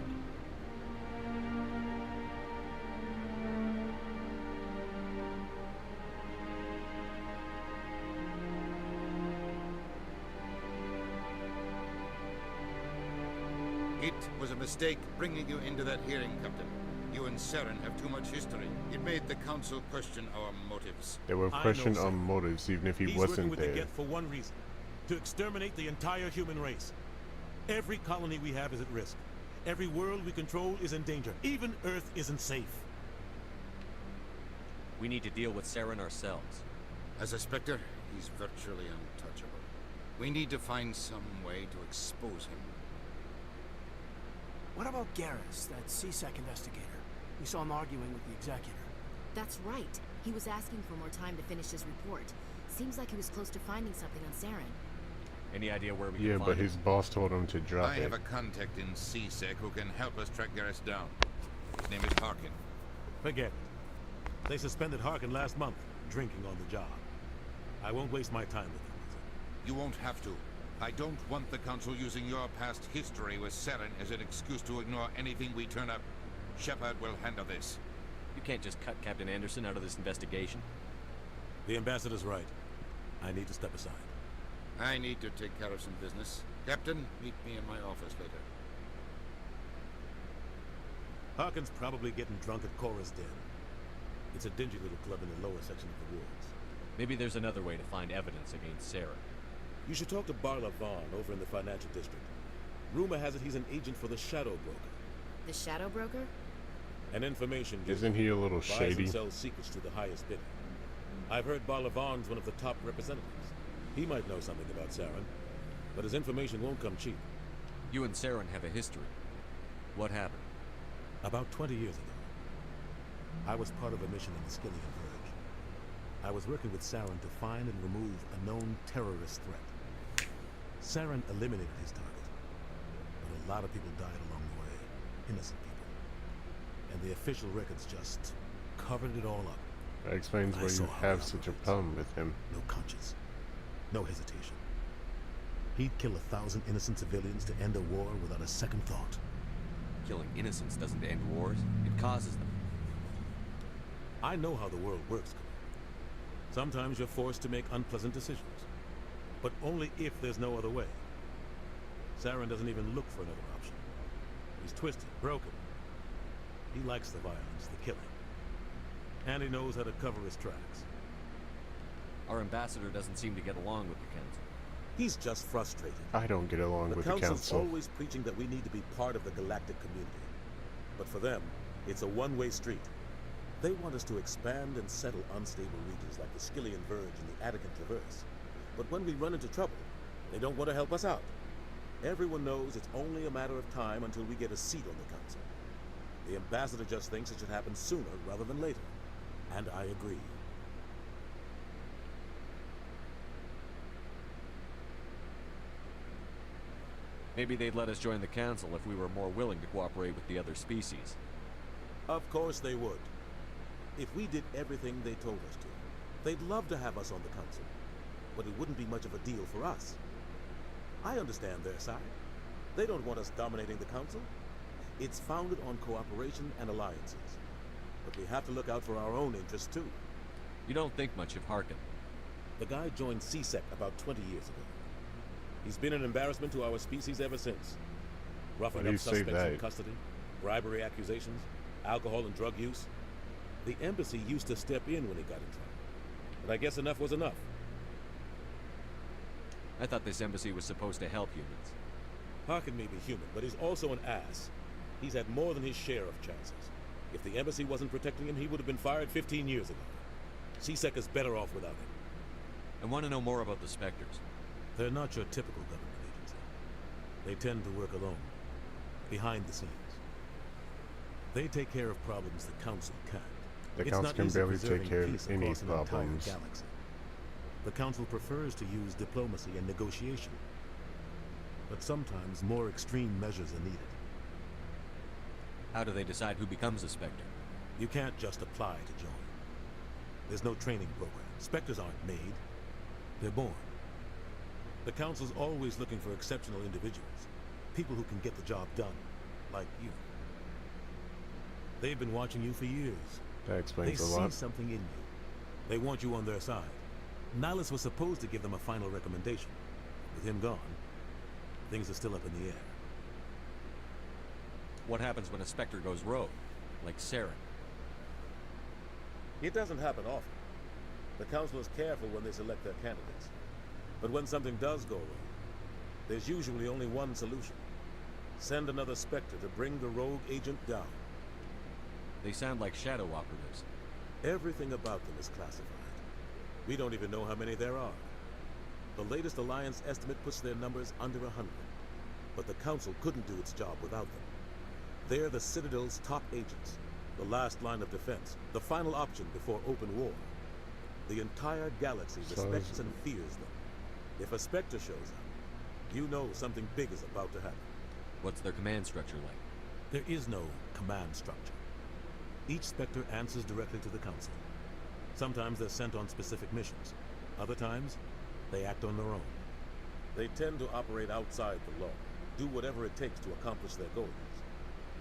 Speaker 16: It was a mistake bringing you into that hearing, Captain. You and Saren have too much history. It made the Council question our motives.
Speaker 1: They were questioning our motives, even if he
Speaker 4: He's working
Speaker 1: wasn't
Speaker 4: with the
Speaker 1: there.
Speaker 4: Geth for one reason: to exterminate the entire human race. Every colony we have is at risk. Every world we control is in danger. Even Earth isn't safe.
Speaker 10: We need to deal with Saren ourselves.
Speaker 16: As a Spectre, He's virtually untouchable. We need to find some way to expose him.
Speaker 5: What about Garrus, that CSEC investigator? We saw him arguing with the executor.
Speaker 14: That's right. He was asking for more time to finish his report. Seems like he was close to finding something on Saren.
Speaker 10: Any idea where we can
Speaker 1: Yeah,
Speaker 10: find
Speaker 1: but
Speaker 10: him?
Speaker 1: his boss told him to drop
Speaker 16: I
Speaker 1: it.
Speaker 16: have a contact in CSEC who can help us track Garrus down. His name is Harkin.
Speaker 4: Forget it. They suspended Harkin last month, drinking on the job. I won't waste my time with him.
Speaker 16: You won't have to. I don't want the Council using your past history with Saren as an excuse to ignore anything we turn up. Shepard will handle this.
Speaker 10: You can't just cut Captain Anderson out of this investigation.
Speaker 4: The ambassador's right. I need to step aside.
Speaker 16: I need to take care of some business. Captain, meet me in my office later.
Speaker 4: Harkin's probably getting drunk at Cora's Den. It's a dingy little club in the lower section of the woods.
Speaker 10: Maybe there's another way to find evidence against Sarah.
Speaker 4: You should talk to Barla Vaughn over in the financial district. Rumor has it he's an agent for the Shadow Broker.
Speaker 14: The Shadow Broker?
Speaker 4: An information
Speaker 1: Isn't he a little
Speaker 4: buys
Speaker 1: shady?
Speaker 4: and sells secrets to the highest bidder. I've heard Barla Vaughn's one of the top representatives. He might know something about Saren, but his information won't come cheap.
Speaker 10: You and Saren have a history. What happened?
Speaker 4: About 20 years ago, I was part of a mission in the Skillian Verge. I was working with Saren to find and remove a known terrorist threat. Saren eliminated his target, but a lot of people died along the way. Innocent people. And the official records just covered it all up.
Speaker 1: That explains why you have such a problem with him.
Speaker 4: No conscience. No hesitation. He'd kill 1,000 innocent civilians to end a war without a second thought.
Speaker 10: Killing innocents doesn't end wars. It causes them.
Speaker 4: I know how the world works, Commander. Sometimes you're forced to make unpleasant decisions. But only if there's no other way. Saren doesn't even look for another option. He's twisted, broken. He likes the violence, the killing. And he knows how to cover his tracks.
Speaker 10: Our ambassador doesn't seem to get along with the Council.
Speaker 4: He's just frustrated.
Speaker 1: I don't get along with the
Speaker 4: Council's
Speaker 1: Council.
Speaker 4: always preaching that we need to be part of the galactic community. But for them, it's a one-way street. They want us to expand and settle unstable regions like the Skillian Verge and the Attican Traverse. But when we run into trouble, they don't want to help us out. Everyone knows it's only a matter of time until we get a seat on the Council. The ambassador just thinks it should happen sooner rather than later. And I agree.
Speaker 10: Maybe they'd let us join the Council if we were more willing to cooperate with the other species.
Speaker 4: Of course they would. If we did everything they told us to, they'd love to have us on the Council. But it wouldn't be much of a deal for us. I understand their side. They don't want us dominating the Council. It's founded on cooperation and alliances. But we have to look out for our own interests, too.
Speaker 10: You don't think much of Harkin.
Speaker 4: The guy joined CSEC about 20 years ago. He's been an embarrassment to our species ever since. Roughing
Speaker 1: Why do
Speaker 4: up
Speaker 1: you say
Speaker 4: suspects in
Speaker 1: that?
Speaker 4: custody, bribery accusations, alcohol and drug use. The embassy used to step in when he got in trouble. But I guess enough was enough.
Speaker 10: I thought this embassy was supposed to help humans.
Speaker 4: Harkin may be human, but he's also an ass. He's had more than his share of chances. If the embassy wasn't protecting him, he would have been fired 15 years ago. CSEC is better off without him.
Speaker 10: I want to know more about the Spectres.
Speaker 4: They're not your typical government agency. They tend to work alone, behind the scenes. They take care of problems the Council can't.
Speaker 1: The
Speaker 4: It's
Speaker 1: Council
Speaker 4: not
Speaker 1: can
Speaker 4: easy
Speaker 1: barely take
Speaker 4: preserving
Speaker 1: care
Speaker 4: peace
Speaker 1: of any
Speaker 4: across an entire
Speaker 1: problems.
Speaker 4: galaxy. The Council prefers to use diplomacy and negotiation. But sometimes more extreme measures are needed.
Speaker 10: How do they decide who becomes a Spectre?
Speaker 4: You can't just apply to join. There's no training program. Spectres aren't made. They're born. The Council's always looking for exceptional individuals. People who can get the job done. Like you. They've been watching you for years.
Speaker 1: That explains a
Speaker 4: They
Speaker 1: lot.
Speaker 4: see something in you. They want you on their side. Nihilus was supposed to give them a final recommendation. With him gone, things are still up in the air.
Speaker 10: What happens when a Spectre goes rogue? Like Saren?
Speaker 4: It doesn't happen often. The Council is careful when they select their candidates. But when something does go wrong, there's usually only one solution. Send another Spectre to bring the rogue agent down.
Speaker 10: They sound like shadow operatives.
Speaker 4: Everything about them is classified. We don't even know how many there are. The latest Alliance estimate puts their numbers under 100. But the Council couldn't do its job without them. They're the Citadel's top agents, the last line of defense, the final option before open war. The entire galaxy respects and fears them. If a Spectre shows up, you know something big is about to happen.
Speaker 10: What's their command structure like?
Speaker 4: There is no command structure. Each Spectre answers directly to the Council. Sometimes they're sent on specific missions. Other times, they act on their own. They tend to operate outside the law, do whatever it takes to accomplish their goals.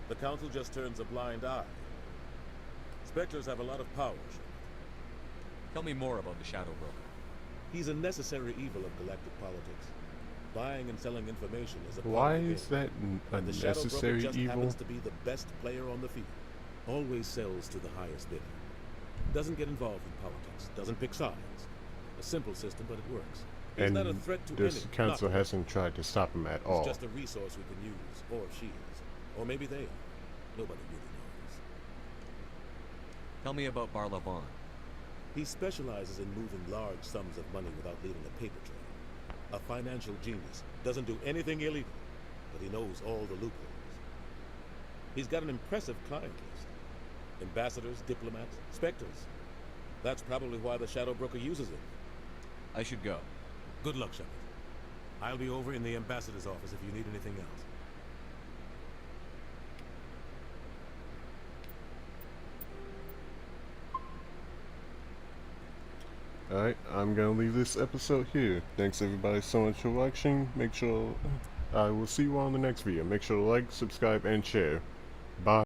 Speaker 4: The Council just turns a blind eye. Spectres have a lot of power, Shepard.
Speaker 10: Tell me more about the Shadow Broker.
Speaker 4: He's a necessary evil of galactic politics. Buying and selling information is a part
Speaker 1: Why
Speaker 4: of the
Speaker 1: is
Speaker 4: game.
Speaker 1: that a
Speaker 4: The Shadow Broker
Speaker 1: necessary
Speaker 4: just
Speaker 1: evil?
Speaker 4: happens to be the best player on the field. Always sells to the highest bidder. Doesn't get involved in politics. Doesn't pick sides. A simple system, but it works. He's
Speaker 1: And
Speaker 4: not a threat to
Speaker 1: this
Speaker 4: anyone,
Speaker 1: council
Speaker 4: not-
Speaker 1: hasn't tried to stop him at
Speaker 4: He's
Speaker 1: all.
Speaker 4: just a resource we can use, or she is. Or maybe they are. Nobody really knows.
Speaker 10: Tell me about Barla Vaughn.
Speaker 4: He specializes in moving large sums of money without leaving a paper trail. A financial genius. Doesn't do anything illegal, but he knows all the loopholes. He's got an impressive client list. Ambassadors, diplomats, Spectres. That's probably why the Shadow Broker uses him.
Speaker 10: I should go.
Speaker 4: Good luck, Shepard. I'll be over in the ambassador's office if you need anything else.
Speaker 1: Alright, I'm gonna leave this episode here. Thanks everybody so much for watching. Make sure I will see you all in the next video. Make sure to like, subscribe, and share. Bye.